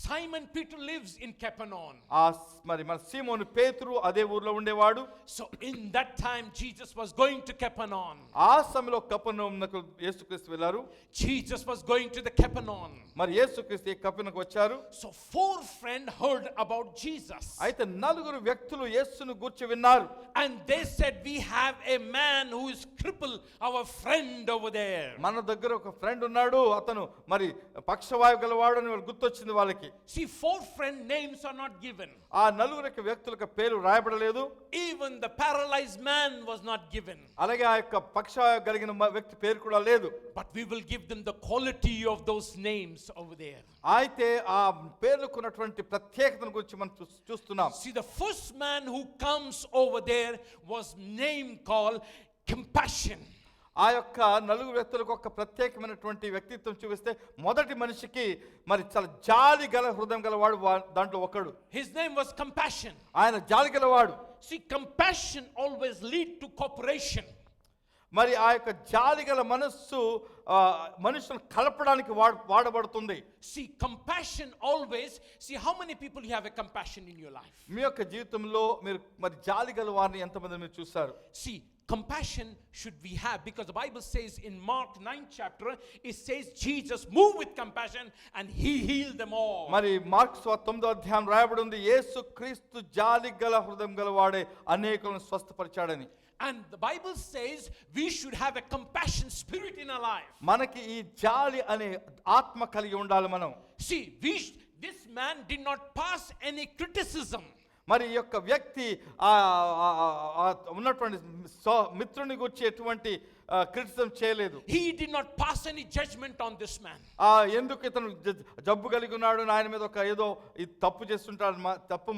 Simon Peter lives in Capernaum. మరి మన సీమోను పేతురు అదే ఊర్లో ఉండేవాడు. So in that time Jesus was going to Capernaum. ఆ సమయంలో కపెర్నహూమునకు యేసుక్రీస్తు వెళ్ళారు. Jesus was going to the Capernaum. మరి యేసుక్రీస్తు కపెర్నహూముకు వచ్చారు. So 4 friends heard about Jesus. అయితే 4 వ్యక్తులు యేసును గూర్చి విన్నారు. And they said, we have a man who is crippled, our friend over there. మన దగ్గర ఒక ఫ్రెండ్ ఉన్నాడు, అతను మరి పక్షవాయు గలవాడు అని గుర్తొచ్చింది వాళ్ళకి. See, 4 friend names are not given. ఆ 4 వ్యక్తులకు పేరు రాయబడలేదు. Even the paralyzed man was not given. అలాగే ఆ యొక్క పక్షవాయు కలిగిన వ్యక్తి పేరు కూడా లేదు. But we will give them the quality of those names over there. అయితే ఆ పేర్లుకున్నటువంటి ప్రత్యేకతను గురించి మనం చూస్తున్నాం. See, the first man who comes over there was name called compassion. ఆ యొక్క 4 వ్యక్తులకు ఒక ప్రత్యేకమైనటువంటి వ్యక్తిత్వం చూపిస్తే మొదటి మనిషికి మరి చాలా జాలి గల హృదయం గలవాడు దాంట్లో ఒకడు. His name was compassion. ఆయన జాలి గలవాడు. See, compassion always lead to cooperation. మరి ఆ యొక్క జాలి గల మనస్సు మనుషులను కలపడానికి వాడబడుతుంది. See, compassion always, see how many people you have a compassion in your life. మీ యొక్క జీవితంలో మీరు మరి జాలి గల వారిని ఎంతమంది మీరు చూస్తారు? See, compassion should we have, because the Bible says in Mark 9th chapter, it says Jesus moved with compassion and he healed them all. మరి మార్కు 9వ అధ్యాయం రాయబడి ఉంది, యేసు క్రీస్తు జాలి గల హృదయం గలవాడే అనేకులను స్వస్థపరిచాడని. And the Bible says we should have a compassion spirit in our life. మనకి ఈ జాలి అనే ఆత్మ కలిగి ఉండాలి మనం. See, this man did not pass any criticism. మరి ఈ యొక్క వ్యక్తి ఉన్నటువంటి మిత్రుని గురించి ఎటువంటి క్రిటిసిజం చేయలేదు. He did not pass any judgment on this man. ఎందుకు ఇతను జబ్బు కలిగి ఉన్నాడు, ఆయన మీద ఒక ఏదో తప్పు చేస్తుంటాడు, తప్పు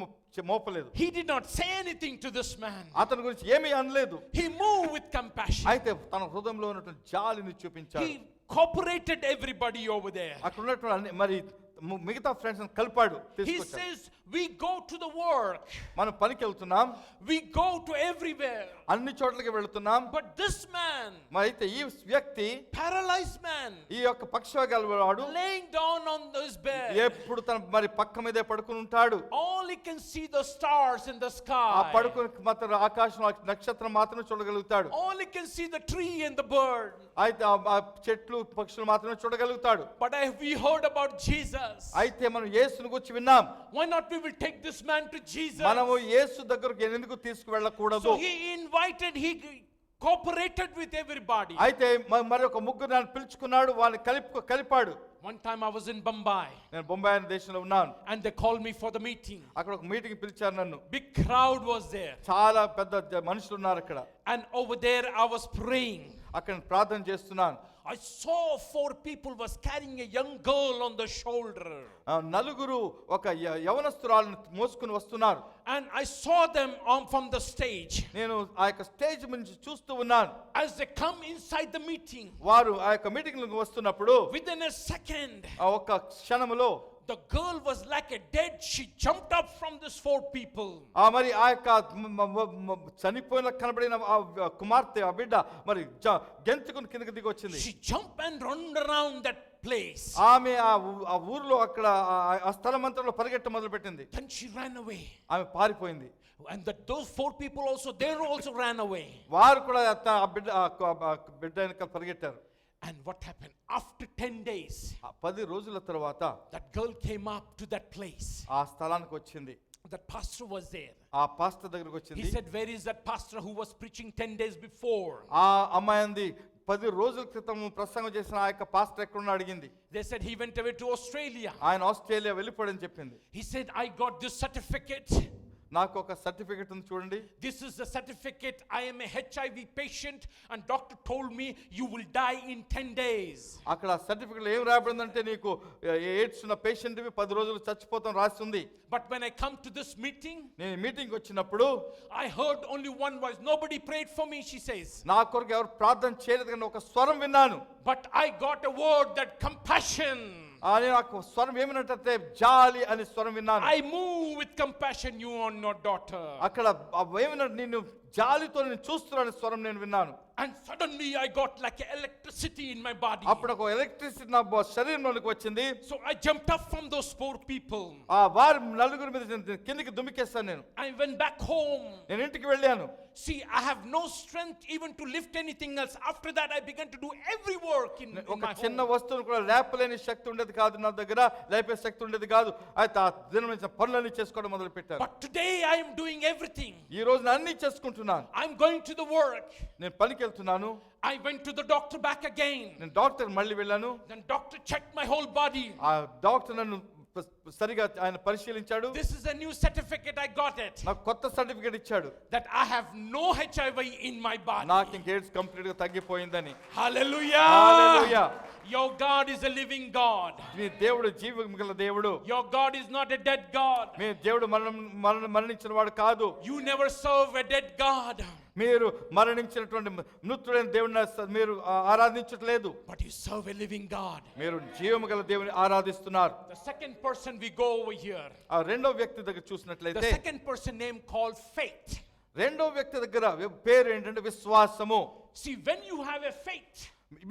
మోపలేదు. He did not say anything to this man. అతని గురించి ఏమీ అనలేదు. He moved with compassion. అయితే తన హృదయంలో ఉన్నటువంటి జాలిని చూపించాడు. He cooperated everybody over there. అక్కడ ఉన్నటువంటి మరి మిగతా ఫ్రెండ్స్ కలిపాడు. He says we go to the work, మనం పనికి వెళ్తున్నాం, we go to everywhere, అన్ని చోట్లకి వెళ్తున్నాం. but this man, మరి అయితే ఈ వ్యక్తి paralyzed man, ఈ యొక్క పక్షవాడు laying down on his bed, ఎప్పుడు తన మరి పక్క మీదే పడుకుని ఉంటాడు. all he can see the stars in the ఆ sky, పడుకుని మాత్రం ఆకాశంలో నక్షత్రం మాత్రమే చూడగలుగుతాడు. all he can see the tree and the bird. అయితే ఆ చెట్లు పక్షులు మాత్రమే చూడగలుగుతాడు. But we heard about Jesus. అయితే మనం యేసుని గురించి విన్నాం. Why not we will take this man to Jesus? మనము యేసు దగ్గరకు ఎందుకు తీసుకువెళ్ళకూడదు? So he cooperated with everybody. అయితే మరి ఒక ముగ్గురు నన్ను పిలుచుకున్నాడు, వాళ్ళని కలిపాడు. One time I was in Bombay. నేను బొంబాయి అనే దేశంలో ఉన్నాను. And they called me for the meeting. అక్కడ ఒక మీటింగ్ పిలిచారు నన్ను. Big crowd was there. చాలా పెద్ద మనుషులు ఉన్నారు అక్కడ. And over there I was praying. అక్కడ ప్రార్థన చేస్తున్నాను. I saw 4 people was carrying a young girl on the shoulder. 4 ఒక యవనస్తురాలను మోసుకొని వస్తున్నారు. And I saw them from the stage. నేను ఆ యొక్క స్టేజ్ నుంచి చూస్తూ ఉన్నాను. As they come inside the meeting, వారు ఆ యొక్క మీటింగ్ లకు వస్తున్నప్పుడు within a second, ఆ ఒక్క క్షణములో the girl was like a dead. She jumped up from these 4 people. మరి ఆ యొక్క చనిపోయిన కనబడిన ఆ కుమార్తె ఆ బిడ్డ మరి గెంతుకుని కిందకి దిగి వచ్చింది. She jumped and run around that place. ఆమె ఆ ఊర్లో అక్కడ ఆ స్థలమంతలో పరిగెట్ట మొదలుపెట్టింది. Then she ran away. ఆమె పారిపోయింది. And those 4 people also, they also ran away. వారు కూడా ఆ బిడ్డ వెనక పరిగెట్టారు. And what happened? After 10 days, 10 రోజుల తర్వాత that girl came up to that place. ఆ స్థలానికి వచ్చింది. That pastor was there. ఆ పాస్టర్ దగ్గరికి వచ్చింది. He said, where is that pastor who was preaching 10 days before? ఆ అమ్మాయి అంది, 10 రోజుల క్రితం ప్రసంగం చేసిన ఆ యొక్క పాస్టర్ ఎక్కడున్నా అడిగింది. They said he went away to Australia. ఆయన ఆస్ట్రేలియా వెళ్ళిపోయాడని చెప్పింది. He said, I got this certificate. నాకు ఒక సర్టిఫికెట్ ఉంది చూడండి. This is the certificate. I am a HIV patient and doctor told me you will die in 10 days. అక్కడ సర్టిఫికెట్ ఏం రాబడిందంటే నీకు ఎయిడ్స్ ఉన్న పేషెంట్వి 10 రోజులు చచ్చిపోతాం రాసి ఉంది. But when I come to this meeting, నేను మీటింగ్ వచ్చినప్పుడు I heard only one voice. Nobody prayed for me, she says. నా కొరకు ఎవరు ప్రార్థన చేయలేదు కానీ ఒక స్వరం విన్నాను. But I got a word that compassion. నేను ఆ స్వరం ఏమినంటే జాలి అని స్వరం విన్నాను. I move with compassion you on your daughter. అక్కడ ఏమినంటే నిన్ను జాలితో నేను చూస్తున్నాను స్వరం నేను విన్నాను. And suddenly I got like electricity in my body. అప్పుడు ఒక ఎలక్ట్రిసిటీ నా శరీరంలోకి వచ్చింది. So I jumped up from those poor people. ఆ వారి నలుగురి మీద కిందికి దుమికేస్తాను నేను. I went back home. నేను ఇంటికి వెళ్ళాను. See, I have no strength even to lift anything else. After that I began to do every work in ఒక my చిన్న home. వస్తువును కూడా లేపలేని శక్తి ఉండేది కాదు నా దగ్గర, లేపే శక్తి ఉండేది కాదు. అయితే ఆ దినం నుంచి పనులన్నీ చేసుకోవడం మొదలు పెట్టాను. But today I am doing everything. ఈ రోజు నేను అన్ని చేసుకుంటున్నాను. I'm going to the work. నేను పనికి వెళ్తున్నాను. I went to the doctor back again. నేను డాక్టర్ మళ్ళీ వెళ్ళాను. Then doctor checked my whole body. ఆ డాక్టర్ నన్ను సరిగా ఆయన పరిశీలించాడు. This is a new certificate. I got it. నాకు కొత్త సర్టిఫికేట్ ఇచ్చాడు. That I have no HIV in my body. నాకు ఇంక ఎయిడ్స్ కంప్లీట్ గా తగ్గిపోయిందని. Hallelujah. Hallelujah. Your God is a living God. మీ దేవుడు జీవం గల దేవుడు. Your God is not a dead God. మీ దేవుడు మరణించిన వాడు కాదు. You never serve a dead God. మీరు మరణించినటువంటి మృతుడైన దేవుడిని మీరు ఆరాధించట్లేదు. But you serve a living God. మీరు జీవము గల దేవుని ఆరాధిస్తున్నారు. The second person we go over here. ఆ రెండో వ్యక్తి దగ్గర The చూసినట్లయితే second person name called faith. రెండో వ్యక్తి దగ్గర పేరు ఏంటంటే విశ్వాసము. See, when you have a faith,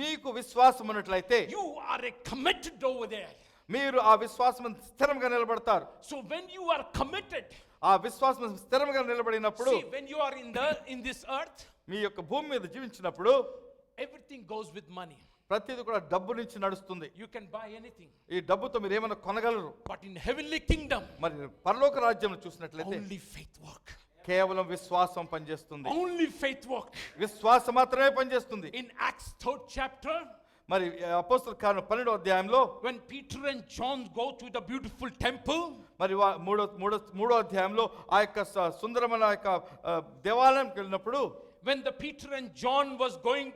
మీకు విశ్వాసం ఉన్నట్లయితే you are a committed over there. మీరు ఆ విశ్వాసం స్థిరంగా నిలబడతారు. So when you are committed, ఆ విశ్వాసం స్థిరంగా నిలబడినప్పుడు, see, when you are in this earth, మీ యొక్క భూమి మీద జీవించినప్పుడు everything goes with money. ప్రతిదీ కూడా డబ్బు నుంచి నడుస్తుంది. You can buy anything. ఈ డబ్బుతో మీరు ఏమైనా కొనగలరు. But in heavenly kingdom, మరి పరలోక రాజ్యంలో చూసినట్లయితే only faith work. కేవలం విశ్వాసం పనిచేస్తుంది. Only faith work. విశ్వాసం మాత్రమే పనిచేస్తుంది. In Acts 3rd chapter, మరి అపోస్తలుల కార్యం 12వ అధ్యాయంలో when Peter and John go to the beautiful temple, మరి మూడో అధ్యాయంలో ఆ యొక్క సుందరమైన ఆ యొక్క దేవాలయంకి వెళ్ళినప్పుడు, when the Peter and John was going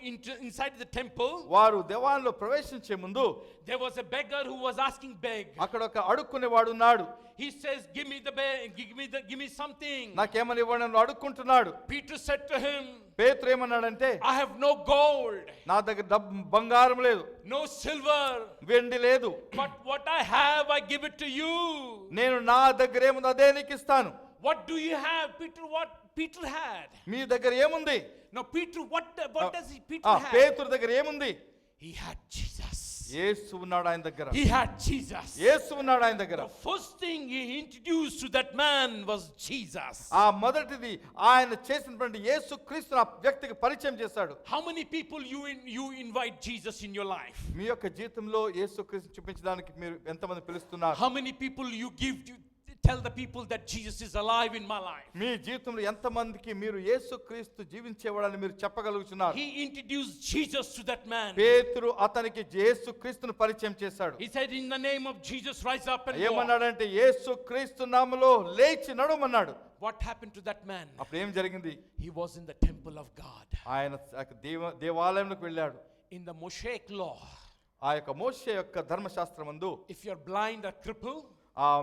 inside the temple, వారు దేవాలయంలో ప్రవేశించే ముందు there was a beggar who was asking beg. అక్కడ ఒక అడుక్కునేవాడు ఉన్నాడు. He says, give me the beg, give me something. నాకేమని ఇవ్వండి అని అడుక్కుంటున్నాడు. Peter said to him, పేతురు ఏమన్నాడంటే, I have no gold, నా దగ్గర బంగారం లేదు, no silver, వెండి లేదు, but what I have I give it to you. నేను నా దగ్గర ఏముంది అదే నీకు ఇస్తాను. What do you have, Peter? What Peter had? మీ దగ్గర ఏముంది? Now Peter, what does Peter have? పేతురు దగ్గర ఏముంది? He had Jesus. యేసు ఉన్నాడు ఆయన దగ్గర. He had Jesus. యేసు ఉన్నాడు ఆయన దగ్గర. The first thing he introduced to that man was Jesus. ఆ మొదటిది ఆయన చేసినటువంటి యేసు క్రీస్తును ఆ వ్యక్తికి పరిచయం చేశాడు. How many people you invite Jesus in your life? మీ యొక్క జీవితంలో యేసు క్రీస్తును చూపించడానికి మీరు ఎంతమంది పిలుస్తున్నారు? How many people you tell the people that Jesus is alive in my life? మీ జీవితంలో ఎంతమందికి మీరు యేసు క్రీస్తు జీవించేవాడని మీరు చెప్పగలుగుతున్నారు? He introduced Jesus to that man. పేతురు అతనికి యేసు క్రీస్తును పరిచయం చేశాడు. He said, in the name of Jesus, rise up and walk. ఏమన్నాడంటే యేసు క్రీస్తు నామములో లేచి నడవమన్నాడు. What happened to that man? అప్పుడు ఏం జరిగింది? He was in the temple of God. ఆయన దేవాలయంలోకి వెళ్ళాడు. In the Mosaic law, ఆ యొక్క మోషే యొక్క ధర్మశాస్త్రమందు if you're blind or crippled,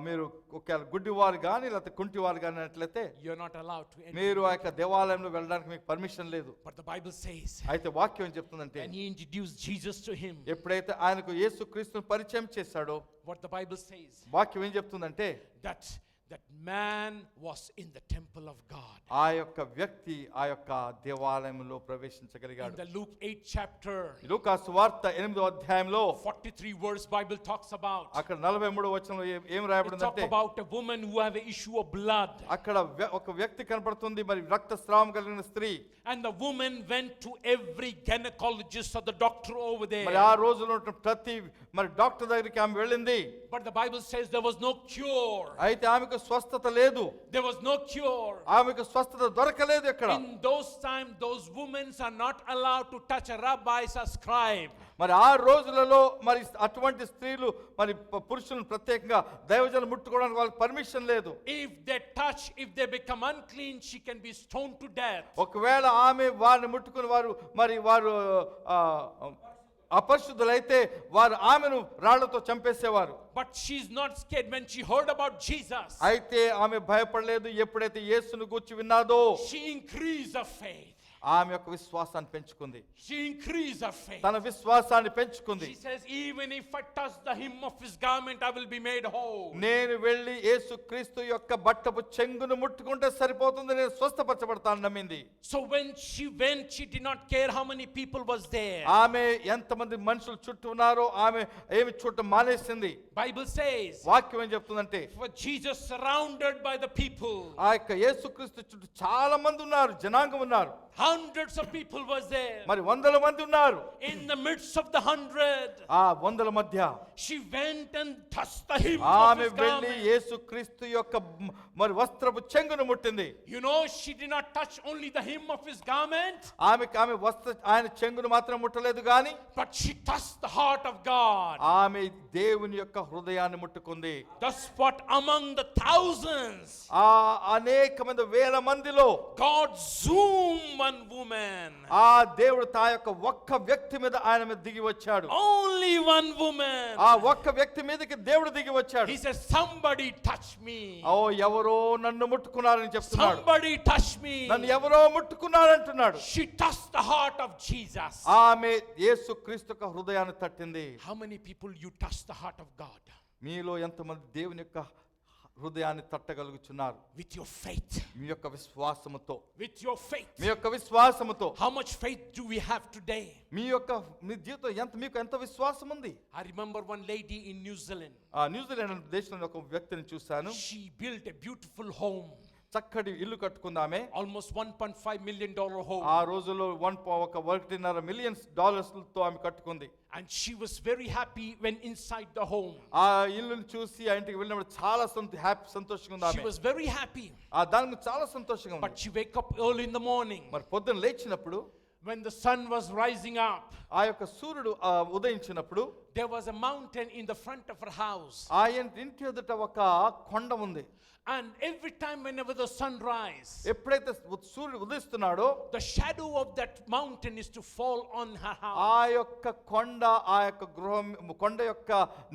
మీరు ఒక గుడ్డివారు కానీ లేకపోతే కుంటివారు కానీ అట్లయితే you're not allowed to enter. మీరు ఆ యొక్క దేవాలయంలో వెళ్ళడానికి మీకు పర్మిషన్ లేదు. But the Bible says, అయితే వాక్యం ఏం చెప్తుందంటే, when he introduced Jesus to him, ఎప్పుడైతే ఆయనకు యేసు క్రీస్తును పరిచయం చేశాడో, what the Bible says, వాక్యం ఏం చెప్తుందంటే, that man was in the temple of God. ఆ యొక్క వ్యక్తి ఆ యొక్క దేవాలయంలో In ప్రవేశించగలిగాడు. the Luke 8th chapter, లూకా సువార్త 8వ అధ్యాయంలో 43 verse Bible talks about. అక్కడ 43వ వచనంలో ఏం It talks రాయబడిందంటే, about a woman who have an issue of blood. అక్కడ ఒక వ్యక్తి కనపడుతుంది, మరి రక్తస్రావం కలిగిన స్త్రీ. And the woman went to every gynecologist or the doctor over మరి there. ఆ రోజులో ప్రతి మరి డాక్టర్ దగ్గరికి ఆమె వెళ్ళింది. But the Bible says there was no cure. అయితే ఆమెకు ఆమెకు స్వస్థత లేదు, There was no cure. ఆమెకు స్వస్థత దొరకలేదు ఎక్కడ. In those times, those women are not allowed to touch a rabbi's or scribe. మరి ఆ రోజులలో మరి అటువంటి స్త్రీలు మరి పురుషులను ప్రత్యేకంగా దైవజనులు ముట్టుకోవడానికి వాళ్ళకి పర్మిషన్ లేదు. If they touch, if they become unclean, she can be stoned to death. ఒకవేళ ఆమె వారిని ముట్టుకుని వారు అపరిశుద్ధులైతే వారు ఆమెను రాళ్లతో చంపేసేవారు. But she's not scared when she heard about Jesus. అయితే ఆమె భయపడలేదు. ఎప్పుడైతే యేసును గూర్చి విన్నాదో She increased her faith. ఆమె యొక్క విశ్వాసాన్ని పెంచుకుంది. She increased her faith. తన విశ్వాసాన్ని పెంచుకుంది. She says, even if I touch the hem of his garment, I will be made whole. నేను వెళ్ళి యేసు క్రీస్తు యొక్క బట్టపు చెంగును ముట్టుకుంటే సరిపోతుంది, నేను స్వస్థపరచబడతాను నమ్మింది. So when she went, she did not care how many people was there. ఆమె ఎంతమంది మనుషులు చుట్టూ ఉన్నారో ఆమె ఏమి చూడటం మానేసింది. Bible says, వాక్యం ఏం చెప్తుందంటే, for Jesus surrounded by the people. ఆ యొక్క యేసు క్రీస్తు చుట్టూ చాలా మంది ఉన్నారు, జనాంగం ఉన్నారు. Hundreds of people was there. మరి వందల మంది ఉన్నారు. In the midst of the 100, ఆ వందల మధ్య she went and touched the hem of ఆమె his వెళ్ళి garment. యేసు క్రీస్తు యొక్క మరి వస్త్రపు చెంగును ముట్టింది. You know, she did not touch only the hem of his garment, ఆమె ఆయన చెంగును మాత్రం ముట్టలేదు గాని but she touched the heart of God. ఆమె దేవుని యొక్క హృదయాన్ని ముట్టుకుంది. The spot among the thousands. ఆ అనేక మంది వేల మందిలో God zoomed one woman. ఆ దేవుడు తా యొక్క ఒక్క వ్యక్తి మీద ఆయన మీద దిగి వచ్చాడు. Only one woman. ఆ ఒక్క వ్యక్తి మీదకి దేవుడు దిగి వచ్చాడు. He says, somebody touch me. ఓ ఎవరో నన్ను ముట్టుకున్నారని చెప్తున్నాడు. Somebody touch me. నన్ను ఎవరో ముట్టుకున్నారంటున్నాడు. She touched the heart of Jesus. ఆమె యేసు క్రీస్తు యొక్క హృదయాన్ని తట్టింది. How many people you touch the heart of God? మీలో ఎంతమంది దేవుని యొక్క హృదయాన్ని తట్టగలుగుచున్నారు? With your faith. మీ యొక్క విశ్వాసముతో. With your faith. మీ యొక్క విశ్వాసముతో. How much faith do we have today? మీ జీవితం మీకు ఎంత విశ్వాసం ఉంది? I remember one lady in New Zealand. New Zealand దేశంలో ఒక వ్యక్తిని చూశాను. She built a beautiful home. చక్కటి ఇల్లు కట్టుకుందామే. Almost $1.5 million home. ఆ రోజుల్లో $1.5 million తో ఆమె కట్టుకుంది. And she was very happy when inside the home. ఆ ఇల్లుని చూసి ఆ ఇంటికి వెళ్ళినప్పుడు చాలా సంతోషంగా ఉంది She ఆమె. was very happy. దానికి చాలా సంతోషంగా ఉంది. But she wake up early in the morning. మరి పొద్దున లేచినప్పుడు When the sun was rising up, ఆ యొక్క సూర్యుడు ఉదయించినప్పుడు there was a mountain in the front of her house. ఆయన ఇంటి ఎదుట ఒక కొండ ఉంది. And every time whenever the sun rise, ఎప్పుడైతే సూర్యుడు ఉదయిస్తున్నాడో the shadow of that mountain is to fall on her house. ఆ యొక్క కొండ ఆ యొక్క కొండ యొక్క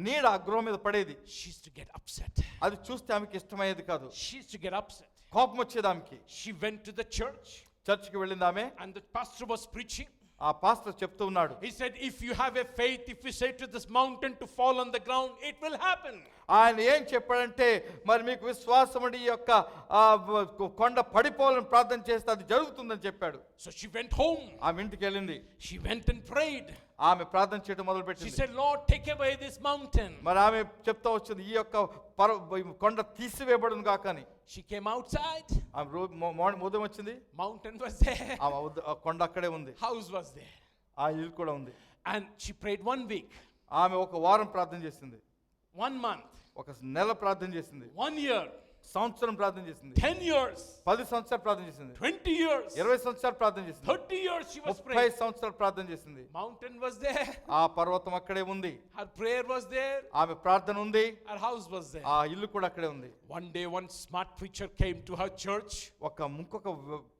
నీడ ఆ గృహం మీద పడేది. She used to get upset. అది చూస్తే ఆమెకి ఇష్టమయ్యేది కాదు. She used to get upset. కోపం వచ్చేది ఆమెకి. She went to the church. చర్చికి వెళ్ళింది ఆమె. And the pastor was preaching. ఆ పాస్టర్ చెప్తూ ఉన్నాడు. He said, if you have a faith, if you say to this mountain to fall on the ground, it will happen. ఆయన ఏం చెప్పాడంటే, మరి మీకు విశ్వాసం ఉండి ఈ యొక్క కొండ పడిపోవాలని ప్రార్థన చేస్తే అది జరుగుతుందని చెప్పాడు. So she went home. ఆమె ఇంటికి వెళ్ళింది. She went and prayed. ఆమె ప్రార్థన చేయడం She మొదలుపెట్టింది. said, Lord, take away this mountain. మరి ఆమె చెప్తా వచ్చింది, ఈ యొక్క కొండ తీసివేయబడును గాక అని. She came outside. ఆమె ఉదయం వచ్చింది. Mountain was there. ఆ కొండ అక్కడే ఉంది. House was there. ఆ ఇల్లు కూడా ఉంది. And she prayed 1 week. ఆమె ఒక వారం ప్రార్థన చేసింది. 1 month. ఒక నెల ప్రార్థన చేసింది. 1 year. సంవత్సరం ప్రార్థన చేసింది. 10 years. 10 సంవత్సరాలు ప్రార్థన చేసింది. 20 years. 20 సంవత్సరాలు ప్రార్థన చేసింది. 30 years she was 30 praying. సంవత్సరాలు ప్రార్థన చేసింది. Mountain was there. ఆ పర్వతం అక్కడే ఉంది. Her prayer was there. ఆమె ప్రార్థన ఉంది. Her house was there. ఆ ఇల్లు కూడా అక్కడే ఉంది. One day one smart preacher came to her church. ఇంకొక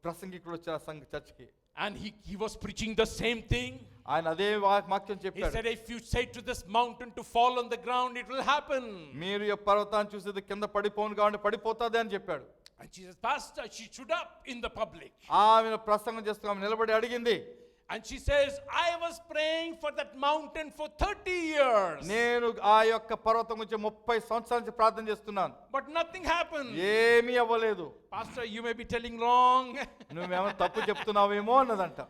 ప్రసంగికుడు వచ్చారు ఆ చర్చికి. And he was preaching the same thing. ఆయన అదే వాక్యం He చెప్పాడు. said, if you say to this mountain to fall on the ground, it will happen. మీరు ఈ పర్వతాన్ని చూసేది కింద పడిపోను కాబట్టి పడిపోతాది అని చెప్పాడు. And she says, Pastor, she stood up in the public. ఆమె ప్రసంగం చేస్తూ ఆమె నిలబడి అడిగింది. And she says, I was praying for that mountain for 30 years. నేను ఆ యొక్క పర్వతం గురించి 30 సంవత్సరాల నుంచి ప్రార్థన చేస్తున్నాను. But nothing happened. ఏమీ అవ్వలేదు. Pastor, you may be telling wrong. నువ్వేమో తప్పు చెప్తున్నావేమో అన్నదంట.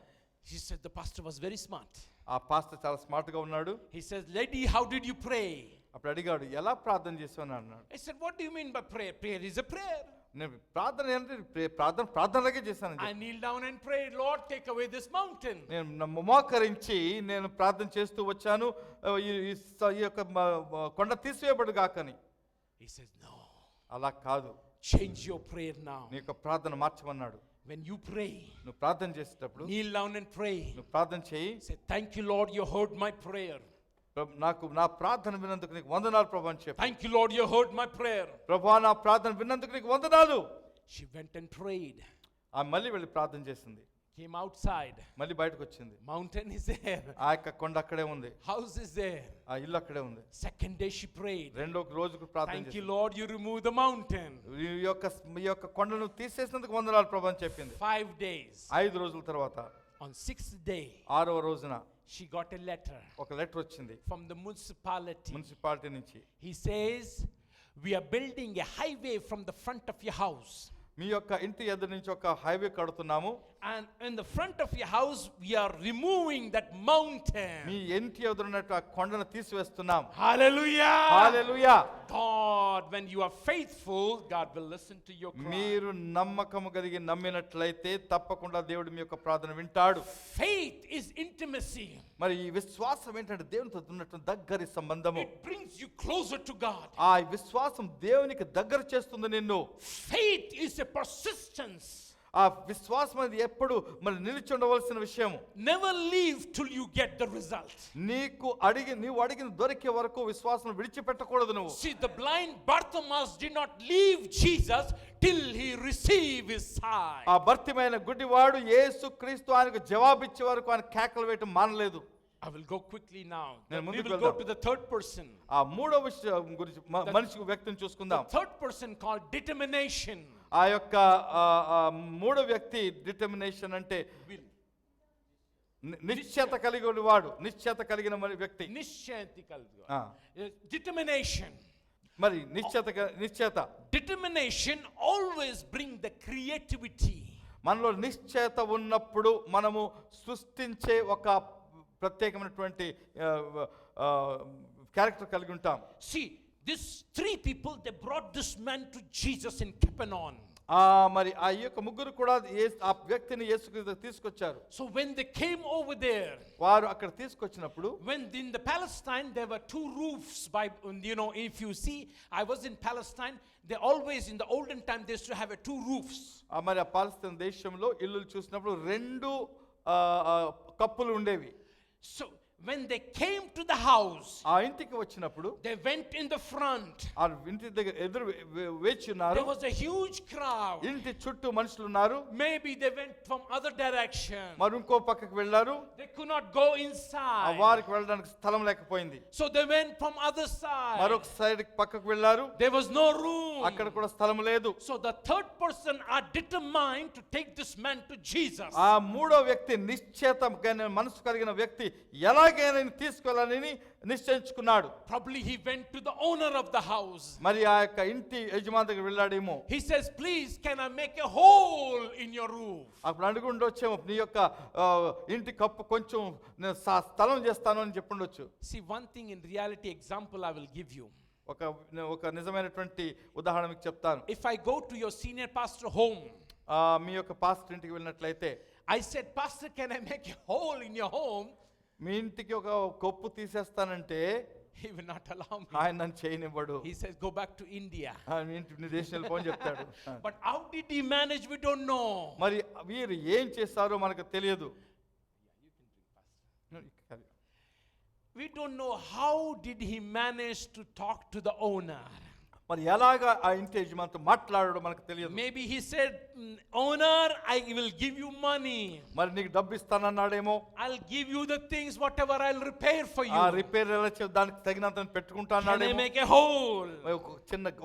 She said the pastor was very smart. ఆ పాస్టర్ చాలా స్మార్ట్ గా ఉన్నాడు. He says, lady, how did you pray? అప్పుడు అడిగాడు, ఎలా ప్రార్థన చేసావు అన్నాడు. I said, what do you mean by prayer? Prayer is a prayer. నేను ప్రార్థన ఏంటంటే ప్రార్థనలాగే చేశాను. I kneel down and prayed, Lord, take away this mountain. నేను మోకరించి నేను ప్రార్థన చేస్తూ వచ్చాను, ఈ యొక్క కొండ తీసివేయబడు గాకని. He says, no. అలా కాదు, Change your prayer now. నీ యొక్క ప్రార్థన మార్చమన్నాడు. When you pray, నువ్వు ప్రార్థన చేసేటప్పుడు kneel down and pray. నువ్వు ప్రార్థన చేయి. Say, thank you, Lord, you heard my prayer. నాకు నా ప్రార్థన విన్నందుకు నీకు వందనాలు ప్రభు అని చెప్పు. Thank you, Lord, you heard my prayer. ప్రభు నా ప్రార్థన విన్నందుకు నీకు వందనాలు. She went and prayed. ఆ మళ్ళీ వెళ్ళి ప్రార్థన చేసింది. Came outside. మళ్ళీ బయటకు వచ్చింది. Mountain is there. ఆ యొక్క కొండ అక్కడే ఉంది, House is there. ఆ ఇల్లు అక్కడే ఉంది. Second day she prayed. రెండో రోజుకు ప్రార్థన Thank you, చేసింది. Lord, you removed the mountain. ఈ యొక్క కొండను తీసేసినందుకు వందనాలు ప్రభు అని చెప్పింది. 5 days. 5 రోజుల తర్వాత On 6th day, 6వ రోజున she got a letter ఒక లెటర్ వచ్చింది from the municipality. మున్సిపాలిటీ నుంచి. He says, we are building a highway from the front of your house. మీ యొక్క ఇంటి ఎదురు నుంచి ఒక highway కడుతున్నాము. And in the front of your house, we are removing that mountain. మీ ఇంటి ఎదురున్నట్టు ఆ కొండను తీసివేస్తున్నాం. Hallelujah. Hallelujah. God, when you are faithful, God will listen to your cry. మీరు నమ్మకము కలిగి నమ్మినట్లయితే తప్పకుండా దేవుడు మీ యొక్క ప్రార్థన వింటాడు. Faith is intimacy. మరి ఈ విశ్వాసం ఏంటంటే దేవునితో ఉన్నటువంటి దగ్గరి సంబంధము. It brings you closer to God. ఆ విశ్వాసం దేవునికి దగ్గర చేస్తుంది నిన్ను. Faith is a persistence. ఆ విశ్వాసం అనేది ఎప్పుడు మరి నిలిచి ఉండవలసిన విషయము. Never leave till you get the result. నీవు అడిగిన దొరికే వరకు విశ్వాసం విడిచిపెట్టకూడదు నువ్వు. See, the blind Bartimaeus did not leave Jesus till he received his sight. ఆ భర్తిమైన గుడ్డివాడు యేసుక్రీస్తు ఆయనకు జవాబిచ్చే వరకు ఆయన కేకలు వేయటం మానలేదు. I will go quickly now. నేను We ముందుకు will go వెళ్దాం. to the third person. ఆ మూడో విషయం గురించి మనిషికి వ్యక్తిని చూసుకుందాం. The third person called determination. ఆ యొక్క మూడో వ్యక్తి డిటర్మినేషన్ అంటే నిశ్చయత కలిగిన వాడు, నిశ్చయత కలిగిన వ్యక్తి. ఆ. Determination. మరి నిశ్చయత Determination always bring the creativity. మనలో నిశ్చయత ఉన్నప్పుడు మనము సృష్టించే ఒక ప్రత్యేకమైనటువంటి క్యారెక్టర్ కలిగి ఉంటాం. See, these 3 people, they brought this man to Jesus in Capernaum. మరి ఆ యొక్క ముగ్గురు కూడా ఆ వ్యక్తిని యేసుక్రీస్తుకు తీసుకొచ్చారు. So when they came over there, వారు అక్కడ తీసుకొచ్చినప్పుడు, when in the Palestine there were 2 roofs. By if you see, I was in Palestine. They always in the olden time they used to have 2 roofs. మరి ఆ పాలస్తీనా దేశంలో ఇల్లులు చూసినప్పుడు 2 కప్పులు ఉండేవి. So when they came to the house, ఆ ఇంటికి వచ్చినప్పుడు they went in the front. ఆ ఇంటి దగ్గర ఎదురు వేచి ఉన్నారు. There was a huge crowd. ఇంటి చుట్టూ మనుషులు ఉన్నారు. Maybe they went from other direction. మరి ఇంకో పక్కకు వెళ్ళారు. They could not go ఆ inside. వారికి వెళ్ళడానికి స్థలం లేకపోయింది. So they went from other side. మరొక సైడ్ పక్కకు వెళ్ళారు. There was no room. అక్కడ కూడా స్థలం లేదు. So the third person are determined to take this man to Jesus. ఆ మూడో వ్యక్తి నిశ్చయత మనసు కలిగిన వ్యక్తి ఎలాగైనా తీసుకెళ్ళాలని నిశ్చయించుకున్నాడు. Probably he went to the owner of the house. మరి ఆ యొక్క ఇంటి యజమాని దగ్గర వెళ్ళాడేమో. He says, please can I make a hole in your roof? అప్పుడు అడుగుండొచ్చేమో, నీ యొక్క ఇంటి కప్పు కొంచెం స్థలం చేస్తాను అని చెప్పుండొచ్చు. See, one thing in reality example I will give you. ఒక నిజమైనటువంటి ఉదాహరణ మీకు చెప్తాను. If I go to your senior pastor home, మీ యొక్క పాస్టర్ ఇంటికి వెళ్ళినట్లయితే, I said, pastor, can I make a hole in your home? మీ ఇంటికి ఒక cup తీసేస్తానంటే He will not allow me. ఆయన నన్ను చేయనివ్వడు. He says, go back to India. మీ ఇంటి నీ దేశం వెళ్ళిపోని చెప్తాడు. But how did he manage? We don't know. మరి వీరు ఏం చేస్తారో మనకు తెలియదు. We don't know how did he manage to talk to the owner. మరి ఎలాగా ఆ ఇంటి యజమానితో మాట్లాడాడో మనకు తెలియదు. Maybe he said, owner, I will give you money. మరి నీకు డబ్బు ఇస్తానన్నాడేమో. I'll give you the things whatever I'll repair for you. ఆ రిపేర్ ఎలా దానికి తగినంత పెట్టుకుంటా Can I అన్నాడేమో. make a hole?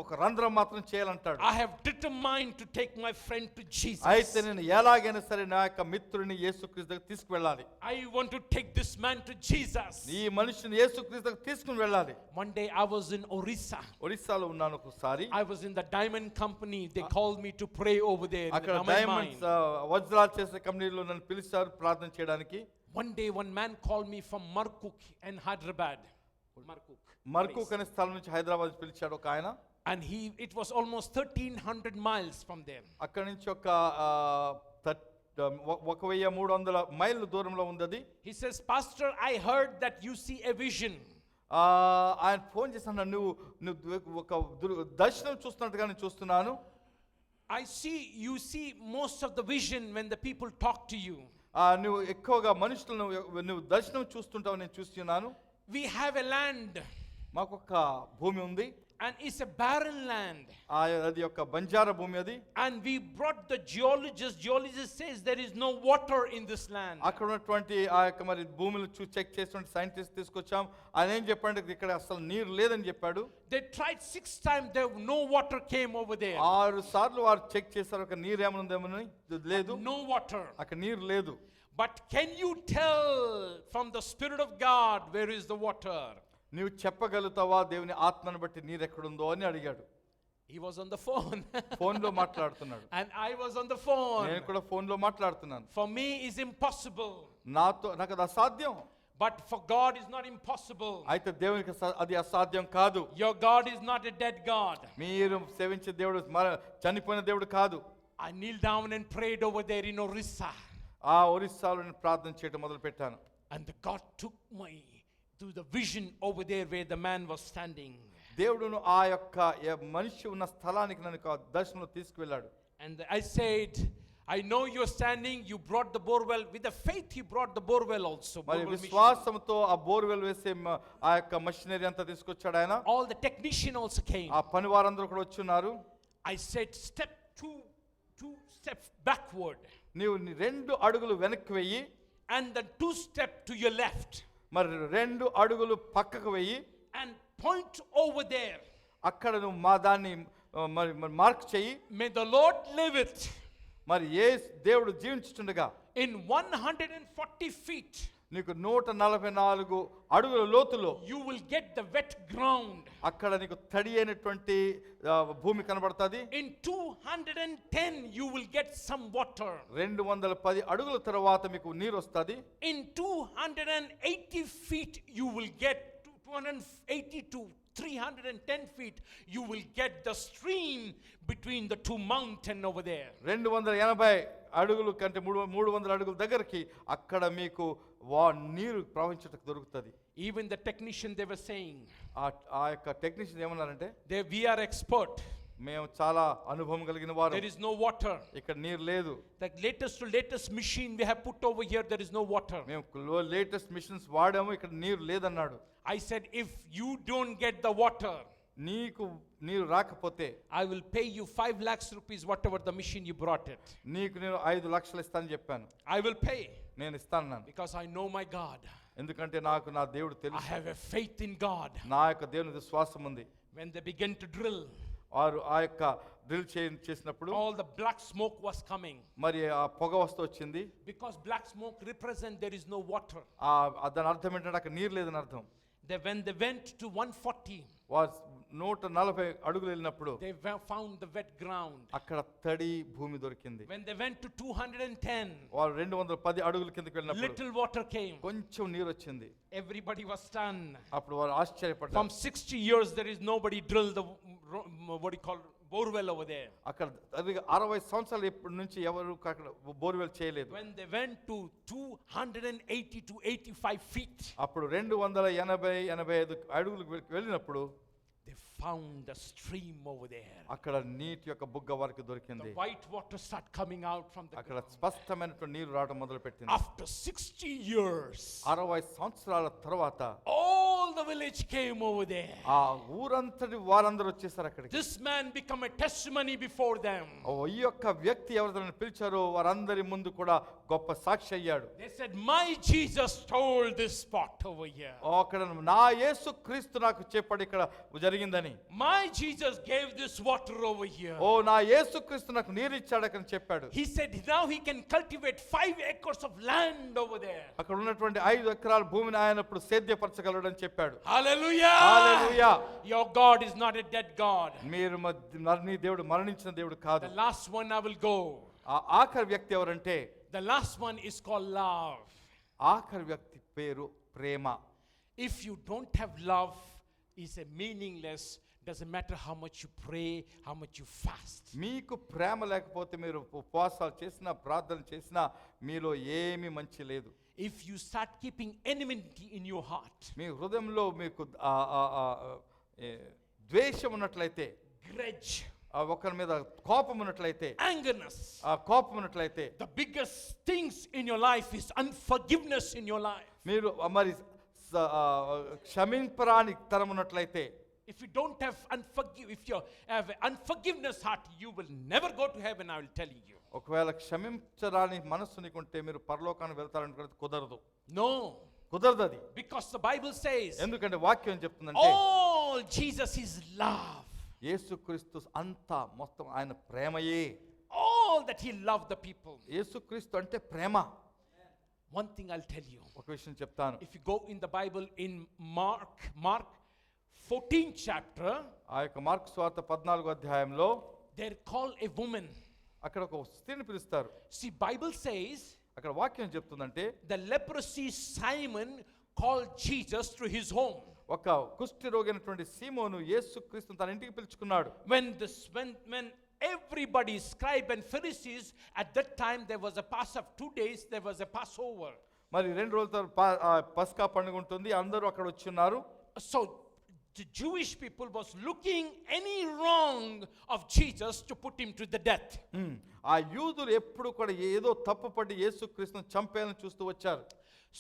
ఒక రంధ్రం మాత్రం చేయాలంటాడు. I have determined to take my friend to Jesus. అయితే నేను ఎలాగైనా సరే నా యొక్క మిత్రుని యేసుక్రీస్తు దగ్గర తీసుకువెళ్ళాలి. I want to take this man to Jesus. ఈ మనిషిని యేసుక్రీస్తు దగ్గర తీసుకుని వెళ్ళాలి. One day I was in Orissa. ఒరిస్సాలో ఉన్నాను ఒకసారి. I was in the diamond company. They called me to pray over there. అక్కడ డైమండ్స్ వజ్రాలు చేసే కంపెనీలో నన్ను పిలిచారు ప్రార్థన చేయడానికి. One day one man called me from Markuk in Hyderabad. Markook అనే స్థలం నుంచి హైదరాబాద్ పిలిచాడు ఒక ఆయన. And it was almost 1300 miles from there. అక్కడ నుంచి ఒక 1300 మైళ్ళ దూరంలో ఉంది అది. He says, pastor, I heard that you see a vision. ఆయన ఫోన్ చేసి అన్నాడు, నువ్వు ఒక దర్శనం చూస్తున్నట్టుగా నేను చూస్తున్నాను. you see most of the vision when the people talk to you. నువ్వు ఎక్కువగా మనుషులను నువ్వు దర్శనం చూస్తుంటావు నేను చూస్తున్నాను. We have a land, మాకొక భూమి ఉంది, and it's a barren land. అది ఒక బంజారా భూమి అది. And we brought the geologist says there is no water in this land. అక్కడ ఉన్నటువంటి ఆ యొక్క మరి భూమిని చెక్ చేసినటువంటి సైంటిస్ట్ తీసుకొచ్చాం. ఆయన ఏం చెప్పాడు, ఇక్కడ అసలు నీరు లేదని చెప్పాడు. They tried 6 times, there no water came over there. 6 సార్లు వారు చెక్ చేశారు, ఒక నీరు ఏమనుందేమని, లేదు, No water. అక్కడ నీరు లేదు. But can you tell from the Spirit of God where is the water? నీవు చెప్పగలుగుతావా దేవుని ఆత్మను బట్టి నీరు ఎక్కడుందో అని అడిగాడు. He was on the phone. ఫోన్లో మాట్లాడుతున్నాడు. And I was on the phone. నేను కూడా ఫోన్లో మాట్లాడుతున్నాను. For me is impossible. నాకు అది అసాధ్యం. But for God is not impossible. అయితే దేవునికి అది అసాధ్యం కాదు. Your God is not a dead God. మీరు సేవించే దేవుడు చనిపోయిన దేవుడు కాదు. I kneeled down and prayed over there in Orissa. ఒరిస్సాలో నేను ప్రార్థన చేయడం మొదలు పెట్టాను. And the God took me to the vision over there where the man was standing. దేవుడును ఆ యొక్క మనిషి ఉన్న స్థలానికి నన్ను దర్శనంలో తీసుకువెళ్ళాడు. And I said, I know you're standing, you brought the borewell. With the faith he brought the borewell also. మరి borewell machine. విశ్వాసంతో ఆ బోర్వెల్ వేసే ఆ యొక్క మషినరీ అంతా తీసుకొచ్చాడు ఆయన. All the technician also came. ఆ పని వారందరూ కూడా వచ్చున్నారు. I said, step two steps backward. నీవు 2 అడుగులు వెనక్కి వెయ్యి, And then 2 steps to your left. మరి 2 అడుగులు పక్కకు వెయ్యి, And point over there. అక్కడ నువ్వు దాన్ని మరి మార్క్ చెయ్యి. May the Lord live it. మరి దేవుడు జీవించుచుండగా In 140 feet. నీకు 144 అడుగుల లోతులో You will get the wet ground. అక్కడ నీకు తడి అయినటువంటి భూమి కనబడుతుంది. In 210 you will get some water. 210 అడుగుల తర్వాత మీకు నీరు వస్తుంది. In 280 feet you will get 280 to 310 feet you will get the stream between the 2 mountains over there. 280 అడుగులు కంటే 300 అడుగుల దగ్గరికి అక్కడ మీకు నీరు ప్రవహించటకు దొరుకుతుంది. Even the technician, they were saying, ఆ యొక్క టెక్నీషియన్ ఏమన్నారంటే, we are expert. మేము చాలా అనుభవం కలిగిన వారు, There is no water. ఇక్కడ నీరు లేదు. The latest machine we have put over here, there is no water. మేము లేటెస్ట్ మిషన్స్ వాడాము, ఇక్కడ నీరు లేదన్నాడు. I said, if you don't get the water, నీకు నీరు రాకపోతే I will pay you 5 lakhs rupees whatever the machine you brought it. నీకు నేను 5 లక్షలు ఇస్తానని చెప్పాను. I will pay. నేను ఇస్తాను Because I know my God. ఎందుకంటే నాకు నా దేవుడు I తెలుసు. have a faith in God. నా యొక్క దేవుని విశ్వాసం ఉంది. When they began to drill, వారు ఆ యొక్క డ్రిల్ చేసినప్పుడు all the black smoke was coming. మరి ఆ పొగ వస్తూ వచ్చింది. Because black smoke represents there is no water. దాని అర్థం ఏంటంటే అక్కడ నీరు లేదని అర్థం. When they went to 140, వారు 140 అడుగులు వెళ్ళినప్పుడు they found the wet ground. అక్కడ తడి భూమి దొరికింది. When they went to 210, వారు 210 అడుగుల కిందకి వెళ్ళినప్పుడు little water came. కొంచెం నీరు వచ్చింది. Everybody was stunned. అప్పుడు వారు ఆశ్చర్యపడ్డారు. From 60 years there is nobody drilled the what do you call borewell over there. అక్కడ 60 సంవత్సరాలు ఇప్పటి నుంచి ఎవరు అక్కడ బోర్వెల్ చేయలేదు. When they went to 280 to 85 feet, అప్పుడు 280-85 అడుగులు వెళ్ళినప్పుడు they found the stream over there. అక్కడ నీటి యొక్క బుగ్గ వారికి దొరికింది. The white water start coming out from the అక్కడ ground. స్పష్టమైనటువంటి నీరు రావడం మొదలు పెట్టింది. After 60 years, 60 సంవత్సరాల తర్వాత all the village came over there. ఆ ఊరంతటి వారందరూ వచ్చేసారు అక్కడికి. This man become a testimony before them. ఈ యొక్క వ్యక్తి ఎవరిని పిలిచారో వారందరి ముందు కూడా గొప్ప సాక్షి అయ్యాడు. They said, my Jesus told this spot over here. అక్కడ నా యేసు క్రీస్తు నాకు చెప్పాడు ఇక్కడ జరిగిందని. My Jesus gave this water over here. నా యేసు క్రీస్తు నాకు నీరు ఇచ్చాడు అని చెప్పాడు. He said now he can cultivate 5 acres of land over there. అక్కడ ఉన్నటువంటి 5 ఎకరాల భూమిని ఆయన ఇప్పుడు సేద్యపరచగలడు అని చెప్పాడు. Hallelujah. Hallelujah. Your God is not a dead God. మీరు నీ దేవుడు మరణించిన దేవుడు కాదు. The last one I will go. ఆఖరి వ్యక్తి ఎవరంటే, The last one is called love. ఆఖరి వ్యక్తి పేరు ప్రేమ. If you don't have love, it's a meaningless. Doesn't matter how much you pray, how much you fast. మీకు ప్రేమ లేకపోతే మీరు ఉపవాసాలు చేసినా ప్రార్థన చేసినా మీలో ఏమీ మంచి లేదు. if you start keeping enmity in your heart, మీ హృదయంలో మీకు ద్వేషం ఉన్నట్లయితే, grudge, ఒకరి మీద కోపం ఉన్నట్లయితే, angerness, కోపం ఉన్నట్లయితే, the biggest things in your life is unforgiveness in your life. మీరు మరి క్షమింపరాని తరం ఉన్నట్లయితే, If you don't have if you have unforgiveness heart, you will never go to heaven, I will tell you. ఒకవేళ క్షమించరాని మనస్సు నీకుంటే మీరు పరలోకానికి వెళ్తారనుకున్నది కుదరదు. No. కుదరదు అది. Because the Bible says, ఎందుకంటే వాక్యం చెప్తుందంటే all Jesus is love. యేసుక్రీస్తు అంతా మొత్తం ఆయన ప్రేమయే. All that he loved the people. యేసుక్రీస్తు అంటే ప్రేమ. One thing I'll tell you. ఒక విషయం చెప్తాను. If you go in the Bible in Mark 14th chapter, ఆ యొక్క మార్కు సువార్త 14వ అధ్యాయంలో they're called a woman. అక్కడ ఒక స్త్రీని పిలుస్తారు. See, Bible says అక్కడ వాక్యం చెప్తుందంటే the leprosy Simon called Jesus to his home. ఒక కుష్ఠి రోగినటువంటి సీమోను యేసుక్రీస్తును తన ఇంటికి పిలుచుకున్నాడు. When everybody, scribe and Pharisees, at that time there was a pass of 2 days, there was a Passover. మరి 2 రోజుల తర్వాత పస్కా పండుగ ఉంటుంది, అందరూ అక్కడ వచ్చి ఉన్నారు. So the Jewish people was looking any wrong of Jesus to put him to the death. ఆ యూదులు ఎప్పుడు కూడా ఏదో తప్పుపడి యేసుక్రీస్తును చంపేయాలని చూస్తూ వచ్చారు.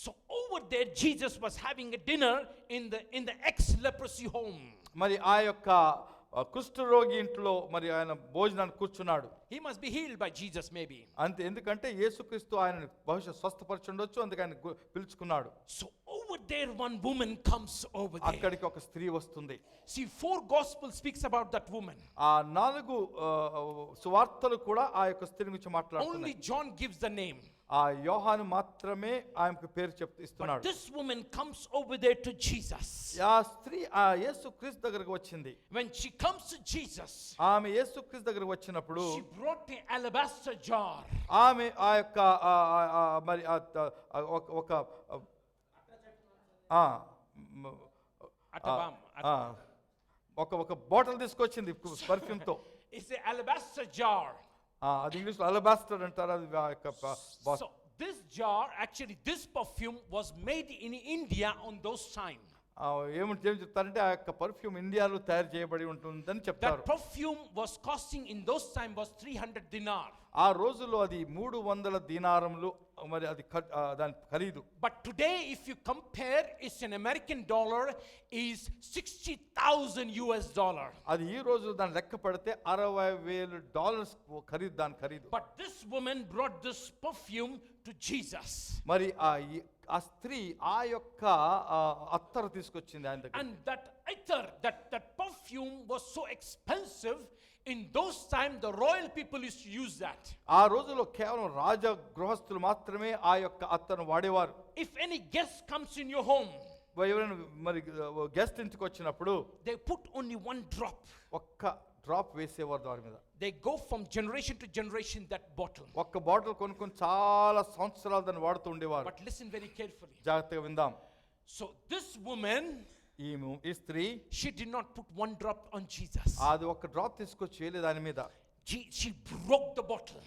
So over there Jesus was having a dinner in the ex-leprosy home. మరి ఆ యొక్క కుష్ఠరోగి ఇంట్లో మరి ఆయన భోజనాన్ని కూర్చున్నాడు. He must be healed by Jesus maybe. అంతే, ఎందుకంటే యేసుక్రీస్తు ఆయనను బహుశా స్వస్థపరచుండొచ్చు, అందుకే ఆయన పిలుచుకున్నాడు. So over there one woman comes over there. అక్కడికి ఒక స్త్రీ వస్తుంది. See, 4 gospels speaks about that woman. ఆ 4 సువార్తలు కూడా ఆ యొక్క స్త్రీ గురించి Only మాట్లాడుతున్నాయి. John gives the name. ఆ యోహాను మాత్రమే ఆయనకు పేరు But ఇస్తున్నాడు. this woman comes over there to Jesus. ఆ స్త్రీ ఆ యేసుక్రీస్తు దగ్గరికి వచ్చింది. When she comes to Jesus, ఆమె యేసుక్రీస్తు దగ్గరికి వచ్చినప్పుడు she brought an alabaster jar. ఆమె ఆ యొక్క మరి ఒక Atabam. ఒక బాటిల్ తీసుకొచ్చింది పర్ఫ్యూమ్ తో. It's an alabaster jar. అది ఇంగ్లీష్లో అలబాస్టర్ అంటారు. అది ఆ యొక్క So this jar, actually this perfume was made in India on those time. ఏం చెప్తారంటే ఆ యొక్క పర్ఫ్యూమ్ ఇండియాలో తయారు చేయబడి ఉంటుందని చెప్తారు. That perfume was costing in those time was 300 dinar. ఆ రోజుల్లో అది 300 దీనారములు, మరి అది దాని ఖరీదు. But today if you compare, it's an American dollar is $60,000. అది ఈ రోజు దాని లెక్క పెడితే $60,000 ఖరీదు, దాని ఖరీదు. But this woman brought this perfume to Jesus. మరి ఆ స్త్రీ ఆ యొక్క అత్తరు తీసుకొచ్చింది ఆయన దగ్గర. And that attar, that perfume was so expensive. In those time the royal people used to use that. ఆ రోజుల్లో కేవలం రాజ గృహస్థులు మాత్రమే ఆ యొక్క అత్తరును వాడేవారు. If any guest comes in your home, ఎవరైనా మరి గెస్ట్ ఇంటికి వచ్చినప్పుడు they put only 1 drop. ఒక్క డ్రాప్ వేసేవారు దాని మీద. They go from generation to generation that bottle. ఒక్క బాటిల్ కొనుక్కొని చాలా సంవత్సరాలు దాన్ని వాడుతూ ఉండేవారు. But listen very carefully. జాగ్రత్తగా విందాం. So this woman, ఈ స్త్రీ she did not put 1 drop on Jesus. అది ఒక డ్రాప్ తీసుకొచ్చి వేయలేదు దాని మీద. She broke the bottle.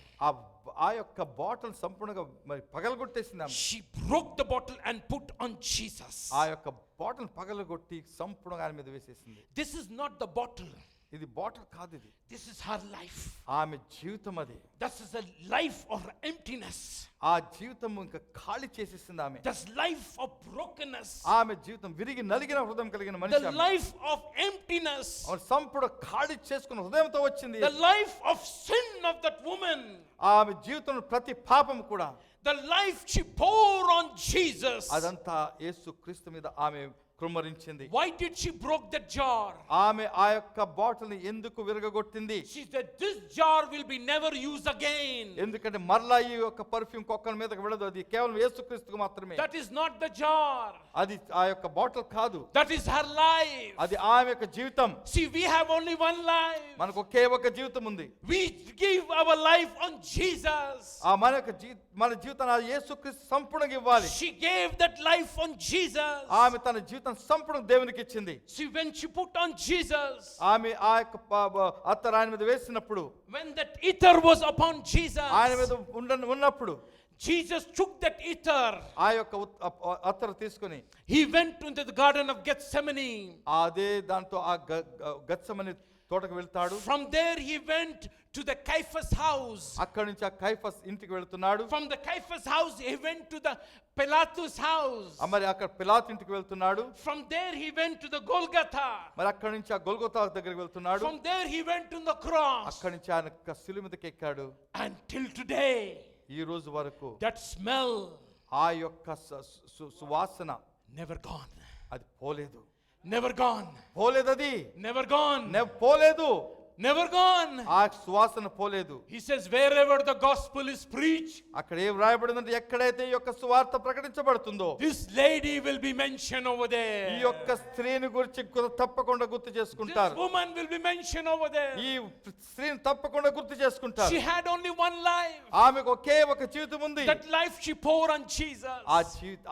ఆ యొక్క బాటిల్ సంపూర్ణంగా మరి పగలగొట్టేసింది ఆమె. She broke the bottle and put on Jesus. ఆ యొక్క బాటిల్ పగలగొట్టి సంపూర్ణంగా ఆయన మీద వేసేసింది. This is not the bottle. ఇది బాటిల్ కాదు, ఇది This is her life. ఆమె జీవితం. అది This is a life of emptiness. ఆ జీవితం ఇంకా ఖాళీ చేసేసింది ఆమె. This life of brokenness. ఆమె జీవితం విరిగి నలిగిన హృదయం కలిగిన మనిషి. The life of emptiness. సంపూర్ణ ఖాళీ చేసుకున్న హృదయంతో వచ్చింది. The life of sin of that woman. ఆమె జీవితంలో ప్రతి పాపం కూడా, The life she bore on Jesus. అదంతా యేసుక్రీస్తు మీద ఆమె కృమ్మరించింది. Why did she broke that jar? ఆమె ఆ యొక్క బాటిల్ ని ఎందుకు విరగగొట్టింది? She said this jar will be never used again. ఎందుకంటే మరలా ఈ యొక్క పర్ఫ్యూమ్ కొక్కల మీదకి వెళ్ళదు, అది కేవలం యేసుక్రీస్తుకు మాత్రమే. That is not the jar. అది ఆ యొక్క బాటిల్ కాదు, That is her life. అది ఆమె యొక్క జీవితం. See, we have only one life. మనకు ఒకే ఒక జీవితం ఉంది. We give our life on Jesus. మన జీవితాన్ని ఆ యేసుక్రీస్తు సంపూర్ణంగా ఇవ్వాలి. She gave that life on Jesus. ఆమె తన జీవితం సంపూర్ణ దేవునికి ఇచ్చింది. See, when she put on Jesus, ఆమె ఆ యొక్క అత్తరు ఆయన మీద వేసినప్పుడు, when that ether was upon Jesus, ఆయన మీద ఉన్నప్పుడు Jesus took that ether. ఆ యొక్క అత్తరు తీసుకొని He went into the garden of Gethsemane. అదే దాంతో ఆ గెత్సెమనే తోటకు వెళ్తాడు. From there he went to the Caiaphas house. అక్కడి నుంచి ఆ కైఫస్ ఇంటికి వెళ్తున్నాడు. From the Caiaphas house he went to the Pilatus house. మరి అక్కడ పిలాతు ఇంటికి వెళ్తున్నాడు. From there he went to the Golgotha. మరి అక్కడి నుంచి ఆ గొల్గొతా దగ్గరికి వెళ్తున్నాడు. From there he went to the cross. అక్కడి నుంచి ఆయన శిలువ మీదకి ఎక్కాడు. Until today, ఈ రోజు వరకు that smell ఆ యొక్క సువాసన never gone. అది పోలేదు. Never gone. పోలేదు అది Never gone. పోలేదు. Never gone. ఆ సువాసన పోలేదు. He says wherever the gospel is preached, అక్కడ ఏం రాయబడిందంటే ఎక్కడైతే ఈ యొక్క సువార్త ప్రకటించబడుతుందో this lady will be mentioned over ఈ there. యొక్క స్త్రీని గురించి తప్పకుండా గుర్తు This చేసుకుంటారు. woman will be mentioned over there. ఈ స్త్రీని తప్పకుండా గుర్తు చేసుకుంటారు. She had only one life. ఆమెకు ఒకే ఒక జీవితం ఉంది. That life she poured on Jesus.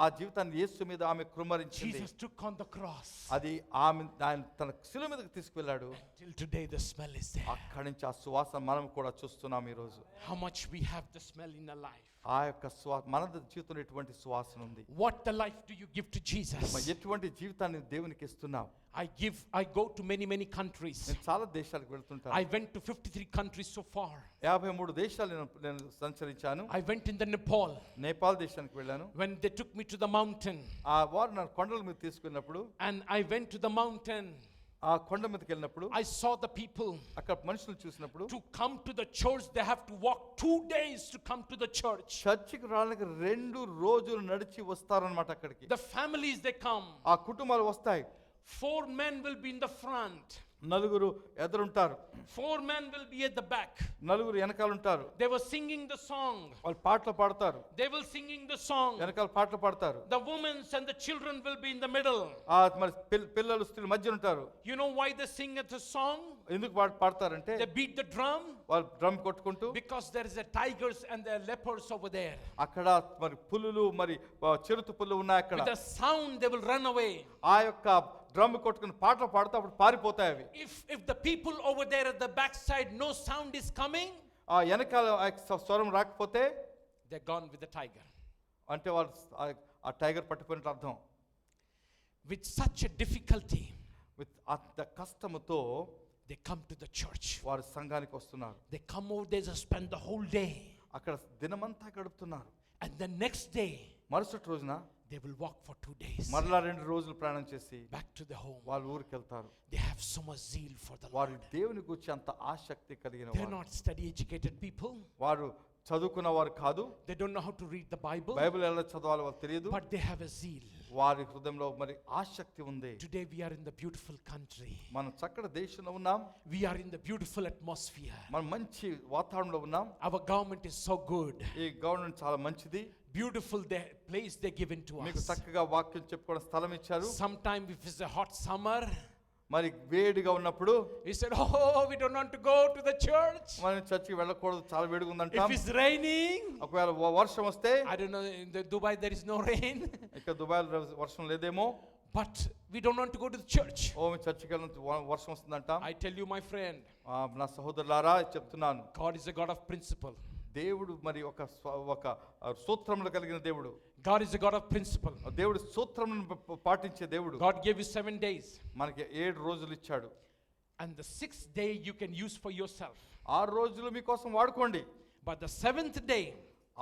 ఆ జీవితాన్ని యేసు మీద ఆమె కృమ్మరించింది. Jesus took on the cross. అది ఆయన తన శిలువ మీదకి తీసుకువెళ్ళాడు. Till today the smell is there. అక్కడి నుంచి ఆ సువాసన మనం కూడా చూస్తున్నాం ఈ రోజు. How much we have the smell in our life. ఆ యొక్క మన జీవితంలో ఎటువంటి సువాసన ఉంది. What the life do you give to Jesus? ఎటువంటి జీవితాన్ని దేవునికి ఇస్తున్నావు? I go to many countries. నేను చాలా దేశాలకు వెళ్తుంటాను. I went to 53 countries so far. 53 దేశాలు నేను సంచరించాను. I went in the Nepal. Nepal దేశానికి వెళ్ళాను. When they took me to the mountain. ఆ వారు నన్ను కొండల మీద తీసుకెళ్ళినప్పుడు And I went to the mountain. ఆ కొండ మీదకి వెళ్ళినప్పుడు I saw the people. అక్కడ మనుషులు చూసినప్పుడు To come to the church they have to walk 2 days to come to the church. చర్చికి రావడానికి 2 రోజులు నడిచి వస్తారన్నమాట అక్కడికి. The families they come. ఆ కుటుంబాలు వస్తాయి. 4 men will be in the front. 4 ఎదురుంటారు. 4 men will be at the back. 4 వెనకాల ఉంటారు. They were singing the song. వాళ్ళు పాటలు పాడతారు. They will singing the song. వెనకాల పాటలు పాడతారు. The women and the children will be in the middle. మరి పిల్లలు స్త్రీలు మధ్య ఉంటారు. You know why they sing at the song? ఎందుకు పాడతారంటే They beat the drum. వాళ్ళు డ్రమ్ కొట్టుకుంటూ Because there is a tigers and there are leopards over there. అక్కడ మరి పులులు మరి చిరుత పుల్లు ఉన్నాయి అక్కడ. With the sound they will run away. ఆ యొక్క డ్రమ్ కొట్టుకుని పాటలు పాడుతూ అప్పుడు పారిపోతాయి అవి. If the people over there at the back side no sound is coming, ఆ వెనకాల స్వరం రాకపోతే they're gone with the tiger. అంటే వాళ్ళు ఆ టైగర్ పట్టుకున్నట్టు అర్థం. With such a difficulty, with అంత కష్టముతో they come to the church. వారు సంఘానికి వస్తున్నారు. They come over there to spend the whole day. అక్కడ దినమంతా గడుపుతున్నారు. And the next day, మరుసటి రోజున they will walk for 2 days. మరలా 2 రోజులు ప్రయాణం చేసి Back to the home. వాళ్ళ ఊరికి వెళ్తారు. They have so much zeal for the వారు Lord. దేవుని గురించి అంత ఆసక్తి కలిగిన They're వారు. not study educated people. వారు చదువుకున్న వారు కాదు. They don't know how to read the Bible. Bible ఎలా చదవాలో వాళ్ళకి తెలియదు. But they have a zeal. వారి హృదయంలో మరి ఆసక్తి ఉంది. Today we are in the beautiful country. మనం చక్కటి దేశంలో ఉన్నాం. We are in the beautiful atmosphere. మనం మంచి వాతావరణంలో ఉన్నాం. Our government is so good. ఈ గవర్నమెంట్ చాలా మంచిది. Beautiful place they given to మీకు us. చక్కగా వాక్యం చెప్పుకోవడం స్థలం ఇచ్చారు. Sometime if it's a hot summer, మరి వేడిగా ఉన్నప్పుడు we said, oh, we don't want to go to the church. మనం చర్చికి వెళ్ళకూడదు, చాలా వేడిగా If ఉందంటాం. it's raining, ఒకవేళ వర్షం వస్తే, I don't know, in Dubai there is no rain. ఇక్కడ దుబాయ్లో వర్షం లేదేమో, But we don't want to go to the church. ఓ మీ చర్చికి వెళ్ళిన వర్షం వస్తుందంటాం. I tell you, my friend, నా సహోదరులారా చెప్తున్నాను, God is a God of principle. దేవుడు మరి ఒక సూత్రములు కలిగిన దేవుడు. God is a God of principle. దేవుడు సూత్రములను పాటించే దేవుడు. God gave you 7 days. మనకి 7 రోజులు ఇచ్చాడు. And the 6th day you can use for yourself. 6 రోజులు మీకోసం వాడుకోండి. But the 7th day,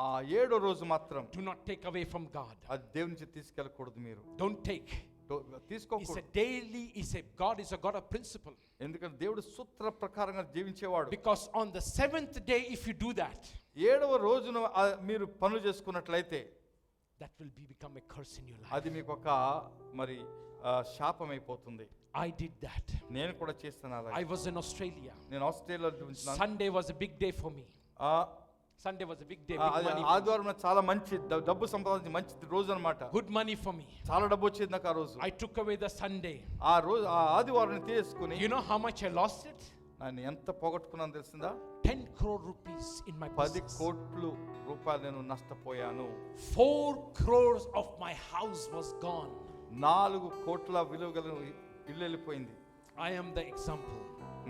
ఆ 7వ రోజు మాత్రం do not take away from God. అది దేవుని నుంచి తీసుకెళ్ళకూడదు. మీరు Don't take. It's తీసుకోకూడదు. a daily, God is a God of principle. ఎందుకంటే దేవుడు సూత్ర ప్రకారంగా జీవించేవాడు. Because on the 7th day, if you do that, 7వ రోజున మీరు పనులు చేసుకున్నట్లయితే that will become a curse in your life. అది మీకు ఒక మరి శాపం అయిపోతుంది. I did that. నేను కూడా చేస్తాను అలా. I was in Australia. నేను ఆస్ట్రేలియాలో ఉంటున్నాను. Sunday was a big day for me. Sunday was a big day. Big money. ఆదివారం చాలా మంచి డబ్బు సంపాదించి మంచి రోజు అన్నమాట. Good money for me. చాలా డబ్బు వచ్చింది నాకు ఆ రోజు. I took away the Sunday. ఆ రోజు ఆ ఆదివారం తీసుకుని, You know how much I lost it? నేను ఎంత పోగొట్టుకున్నాను తెలిసిందా? 10 crore rupees in my 10 business. కోట్లు రూపాయలు నేను నష్టపోయాను. 4 crores of my house was gone. 4 కోట్ల విలువ గల ఇల్లు వెళ్ళిపోయింది. I am the example.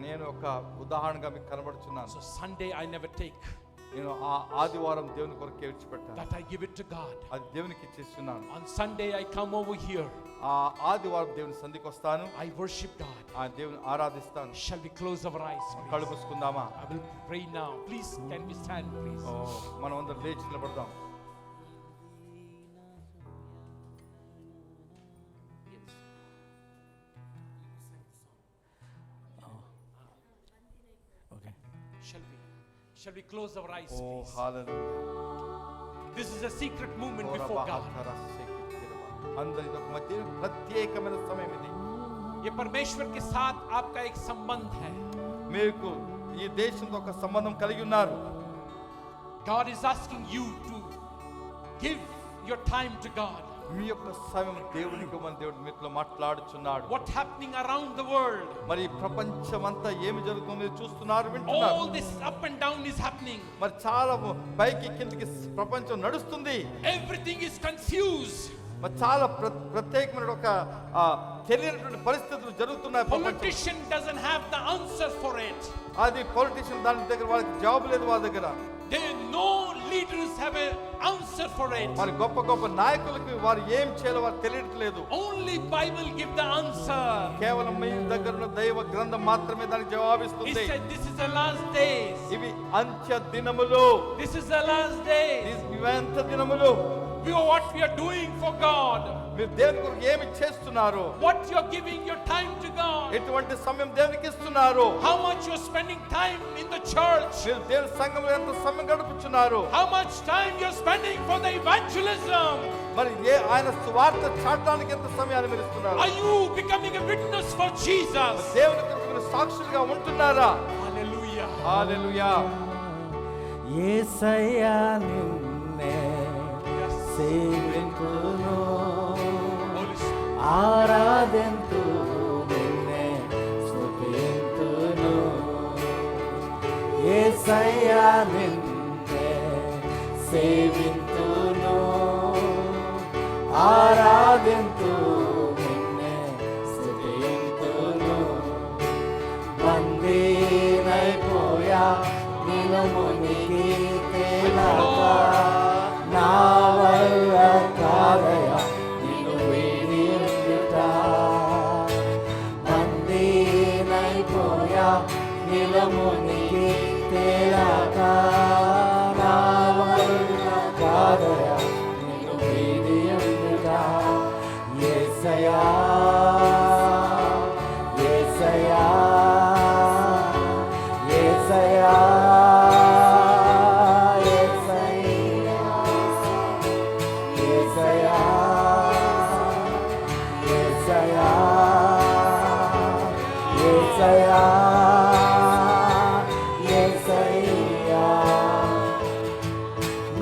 నేను ఒక ఉదాహరణగా మీకు కనబడుచున్నాను. So Sunday I never take. నేను ఆ ఆదివారం దేవుని కొరకు విడిచిపెట్టాను, that I give it to God. అది దేవునికి ఇచ్చేస్తున్నాను. On Sunday I come over here, ఆ ఆదివారం దేవుని సంధికి వస్తాను, I worship God. ఆ దేవుని ఆరాధిస్తాను. Shall we close our eyes, కళ్ళు please? మూసుకుందామా? I will pray now. Please, can we stand, please? మనం అందరం లేచి నిలబడదాం. Okay. Shall we close our eyes, oh please? Hallelujah. This is a secret moment before God. అందరి మధ్య ప్రత్యేకమైన సమయం ఇది. ये परमेश्वर के साथ आपका एक संबंध है. మీకు ఈ దేశంతో ఒక సంబంధం కలిగి ఉన్నారు. God is asking you to give your time to God. మీ యొక్క సమయం దేవునికి మన దేవుడు మీతో మాట్లాడుచున్నాడు. What's happening around the world? మరి ప్రపంచమంతా ఏమి జరుగుతుందో మీరు చూస్తున్నారు, వింటున్నారు. All this up and down is happening. మరి చాలా పైకి కిందకి ప్రపంచం నడుస్తుంది. Everything is confused. మరి చాలా ప్రత్యేకమైన ఒక తెలియనటువంటి పరిస్థితులు జరుగుతున్నాయి. Politician doesn't have the answer for it. అది పొలిటీషియన్ దాని దగ్గర వాళ్ళకి జవాబు లేదు, వాళ్ళ దగ్గర. No leaders have an answer for it. మరి గొప్ప గొప్ప నాయకులకు వారు ఏం చేయాలో వారు తెలియట్లేదు. Only Bible give the answer. కేవలం మీ దగ్గర ఉన్న దైవ గ్రంథం మాత్రమే దానికి He జవాబిస్తుంది. said this is the last days. ఇవి అంత్య దినములు. This is the last days. ఇవి అంత్య దినములు. What we are doing for God. మీరు దేవుని కొరకు ఏమి చేస్తున్నారు? What you are giving your time to God. ఎటువంటి సమయం దేవునికి ఇస్తున్నారు? How much you are spending time in the church. మీరు దేవుని సంఘంలో ఎంత సమయం గడుపుచున్నారు? How much time you are spending for the evangelism. మరి ఆయన సువార్త చాటడానికి ఎంత సమయాన్ని మీరు ఇస్తున్నారు? Are you becoming a witness for Jesus? దేవుని కొరకు మీరు సాక్షులుగా ఉంటున్నారా? Hallelujah. హల్లెలూయా. యేసయ్యా నిన్నే సేవింతును, Holy Spirit. ఆరాధింతు, నిన్నే స్తుతింతును. యేసయ్యా నిన్నే సేవింతును, ఆరాధింతు, నిన్నే స్తుతింతును. బందీనైపోయా నిన్ను మునిగి తేలాక, నా వల్ల కాదయా నిన్ను వీడి ఉండుట. బందీనైపోయా నిన్ను మునిగి తేలాక, నా వల్ల కాదయా నిన్ను వీడి ఉండుట. యేసయ్యా, యేసయ్యా, యేసయ్యా,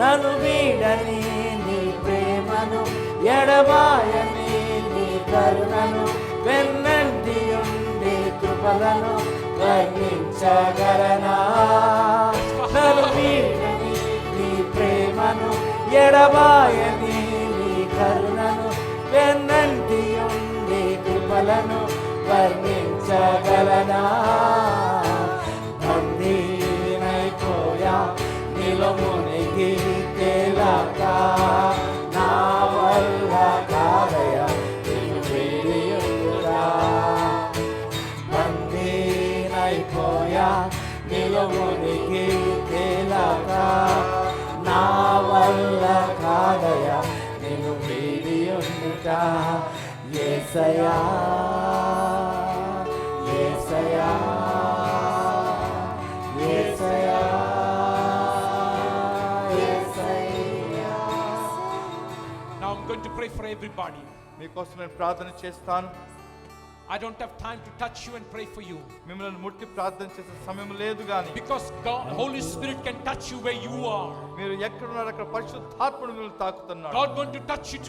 నన్ను వీడని నీ ప్రేమను, ఎడబాయని నీ కరుణను, వెన్నంటి ఉండి కృపలను వర్ణించగలనా. నన్ను వీడని నీ ప్రేమను, ఎడబాయని నీ కరుణను, వెన్నంటి ఉండి కృపలను వర్ణించగలనా. బందీనైపోయా నీలో మునిగి తేలాక, నా వల్ల కాదయా నిన్ను వీడి ఉండుట. బందీనైపోయా నీలో మునిగి తేలాక, నా వల్ల కాదయా నిన్ను వీడి ఉండుట. యేసయ్యా, యేసయ్యా, యేసయ్యా, యేసయ్యా. Now I'm going to pray for everybody. మీకోసం నేను ప్రార్థన చేస్తాను. I don't have time to touch you and pray for you. మిమ్మల్ని ముట్టి ప్రార్థన చేసే సమయం లేదు గాని, Because God, Holy Spirit can touch you where you are. మీరు ఎక్కడున్నారు అక్కడ పరిశుద్ధాత్ముడు మిమ్మల్ని తాకుతున్నాడు. God going to touch you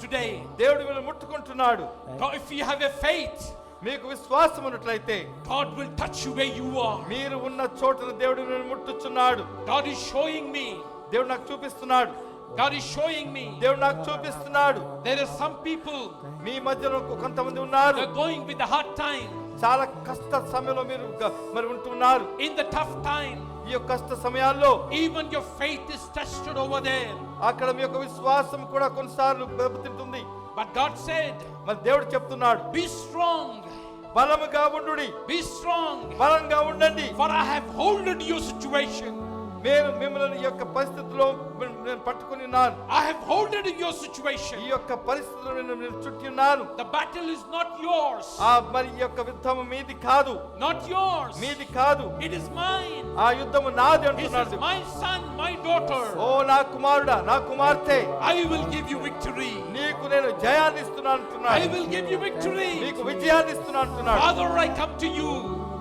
today. దేవుడు మిమ్మల్ని ముట్టుకుంటున్నాడు. God, if you have a faith, మీకు విశ్వాసం ఉన్నట్లయితే God will touch you where you are. మీరు ఉన్న చోటున దేవుడు మిమ్మల్ని ముట్టుచున్నాడు. God is showing me. దేవుడు నాకు చూపిస్తున్నాడు. God is showing me. దేవుడు నాకు చూపిస్తున్నాడు. There are some people, మీ మధ్యలో కొంతమంది ఉన్నారు, they're going with a hard time. చాలా కష్ట సమయంలో మీరు మరి ఉంటున్నారు. In the tough time, ఈ యొక్క కష్ట సమయాల్లో even your faith is tested over there. అక్కడ మీ యొక్క విశ్వాసం కూడా కొన్నిసార్లు దెబ్బతింటుంది. But God said, మరి దేవుడు చెప్తున్నాడు, be strong, బలముగా ఉండుడి, be strong, బలంగా ఉండండి, for I have holded your situation. నేను మిమ్మల్ని ఈ యొక్క పరిస్థితిలో నేను పట్టుకుని ఉన్నాను. I have holded your situation. ఈ యొక్క పరిస్థితిలో నేను చుట్టి ఉన్నాను. The battle is not yours. మరి ఈ యొక్క యుద్ధం మీది కాదు, Not yours. మీది కాదు, It is mine. ఆ యుద్ధము నాది This అంటున్నాడు. is my son, my daughter. ఓ నా కుమారుడా, నా కుమార్తె, I will give you victory. నీకు నేను జయాన్ని ఇస్తున్నాను I అంటున్నాడు. will give you victory. నీకు విజయాన్ని ఇస్తున్నాను అంటున్నాడు. Father, I come to you.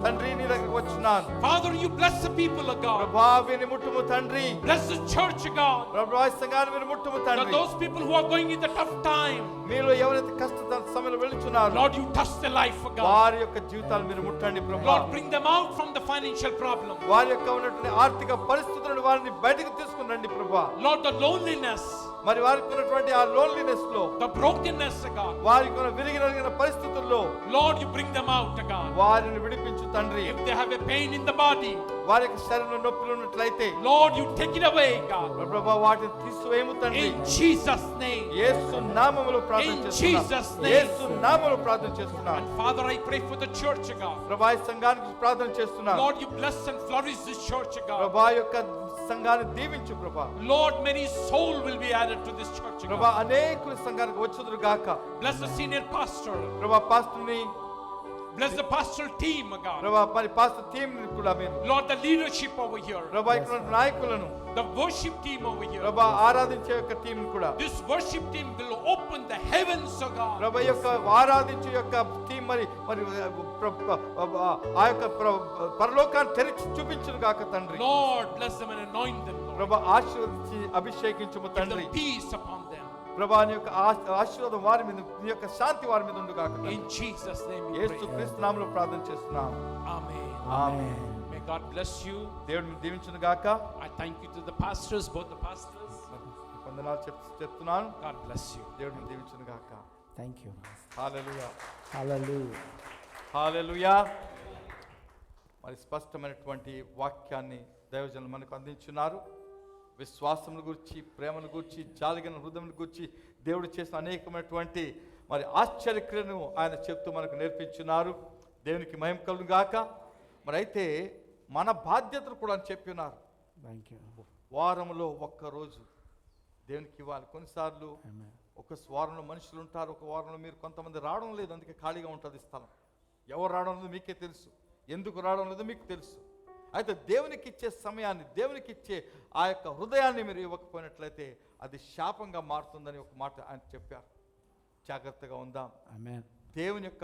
తండ్రి నీ దగ్గరికి వచ్చున్నాను. Father, you bless the people of God. ప్రభా వీరిని ముట్టుము తండ్రి, Bless the church of God. ప్రభా ఈ సంఘాన్ని వీరిని ముట్టుము Now తండ్రి. those people who are going in the tough time, మీలో ఎవరైతే కష్ట సమయంలో వెళుచున్నారో Lord, you touch their life, of God. వారి యొక్క జీవితాలు మీరు ముట్టండి ప్రభా. Lord, bring them out from the financial problem. వారి యొక్క ఉన్నటువంటి ఆర్థిక పరిస్థితులను వారిని బయటకు తీసుకుని రండి ప్రభా. Lord, the loneliness, మరి వారికి ఉన్నటువంటి ఆ లోన్లీనెస్ లో, the brokenness, of God. వారికి ఉన్న విరిగిన పరిస్థితుల్లో Lord, you bring them out, of God. వారిని విడిపించు తండ్రి. If they have a pain in the body, వారి యొక్క శరీరంలో నొప్పులు ఉన్నట్లయితే Lord, you take it away, God. ప్రభా వాటిని తీసివేయము తండ్రి. In Jesus' name. యేసు నామములో ప్రార్థన In చేస్తున్నాను. Jesus' name. యేసు నామములో ప్రార్థన చేస్తున్నాను. And Father, I pray for the church, of God. ప్రభా ఈ సంఘానికి ప్రార్థన చేస్తున్నాను. Lord, you bless and flourish this church, of God. ప్రభా యొక్క సంఘాన్ని దీవించు ప్రభా. Lord, many soul will be added to this church, of ప్రభా God. అనేకులు సంఘానికి వచ్చుదురు గాక. Bless the senior pastor. ప్రభా పాస్టర్ని, Bless the pastoral team, of God. ప్రభా మరి పాస్టర్ టీమ్ కూడా మీరు, Lord, the leadership over here. ప్రభా ఇక్కడ ఉన్న నాయకులను, The worship team over here. ప్రభా ఆరాధించే యొక్క టీం కూడా, This worship team will open the heavens, of God. ప్రభా యొక్క ఆరాధించే యొక్క టీం మరి మరి ఆ యొక్క పరలోకాన్ని తెరిచి చూపించును గాక తండ్రి. Lord, bless them and anoint them, Lord. ప్రభా ఆశీర్వదించి అభిషేకించుము Give తండ్రి. them peace upon them. ప్రభా నీ యొక్క ఆశీర్వాదం వారి మీద, నీ యొక్క శాంతి వారి మీద ఉండు గాక తండ్రి. In Jesus' name we Yesu pray. క్రీస్తు నామములో ప్రార్థన చేస్తున్నాము. Amen. Amen. May God bless you. దేవుడు మీరు దీవించును గాక. I thank you to the pastors, both the pastors. వందనాలు చెప్తున్నాను. God bless you. దేవుడు మీరు దీవించును గాక. Thank you. Hallelujah, hallelujah. Hallelujah. మరి స్పష్టమైనటువంటి వాక్యాన్ని దైవజనులు మనకు అందించున్నారు. విశ్వాసమును గురించి, ప్రేమను గురించి, జాలిగిన హృదయమును గురించి దేవుడు చేసిన అనేకమైనటువంటి మరి ఆశ్చర్యక్రియను ఆయన చెప్తూ మనకు నేర్పించున్నారు. దేవునికి మహిమ కలుగును గాక. మరి అయితే మన బాధ్యతలు కూడా అని చెప్పి ఉన్నారు. Thank you. వారంలో ఒక్కరోజు దేవునికి ఇవ్వాలి. కొన్నిసార్లు ఒక వారంలో మనుషులు ఉంటారు, ఒక వారంలో మీరు కొంతమంది రావడం లేదు, అందుకే ఖాళీగా ఉంటుంది స్థలం. ఎవరు రావడం లేదు మీకే తెలుసు, ఎందుకు రావడం లేదు మీకు తెలుసు. అయితే దేవునికి ఇచ్చే సమయాన్ని, దేవునికి ఇచ్చే ఆ యొక్క హృదయాన్ని మీరు ఇవ్వకపోయినట్లయితే అది శాపంగా మారుతుందని ఒక మాట ఆయన చెప్పారు. జాగ్రత్తగా ఉందాం. ఆమేన్. దేవుని యొక్క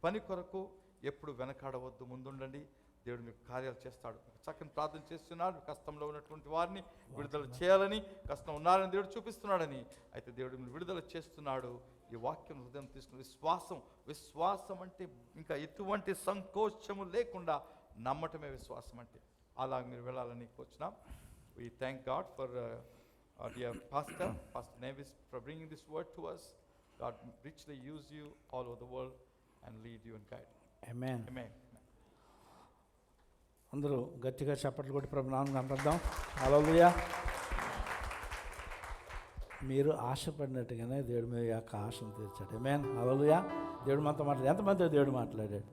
పని కొరకు ఎప్పుడు వెనకాడవద్దు, ముందుండండి. దేవుడు మీకు కార్యాలు చేస్తాడు. చక్కని ప్రార్థన చేస్తున్నాడు. కష్టంలో ఉన్నటువంటి వారిని విడుదల చేయాలని, కష్టం ఉన్నారని దేవుడు చూపిస్తున్నాడని. అయితే దేవుడు విడుదల చేస్తున్నాడు. ఈ వాక్యం హృదయం తీసుకుని విశ్వాసం అంటే ఇంకా ఎటువంటి సంకోచము లేకుండా నమ్మటమే విశ్వాసం అంటే. అలా మీరు వెళ్ళాలని వచ్చినాం. We thank God for our dear Pastor Nevis for bringing this word to us. God richly use you all over the world and lead you and guide you. Amen. Amen. అందరూ గట్టిగా చప్పట్లు కొట్టి ప్రభు నామమున కనపడదాం. హల్లెలూయా. మీరు ఆశపడినట్టుగానే దేవుడు మీ యొక్క ఆశను తీర్చాడు. ఆమేన్. హల్లెలూయా. దేవుడు మనతో మాట్లాడాడు. ఎంతమందితో దేవుడు మాట్లాడాడు?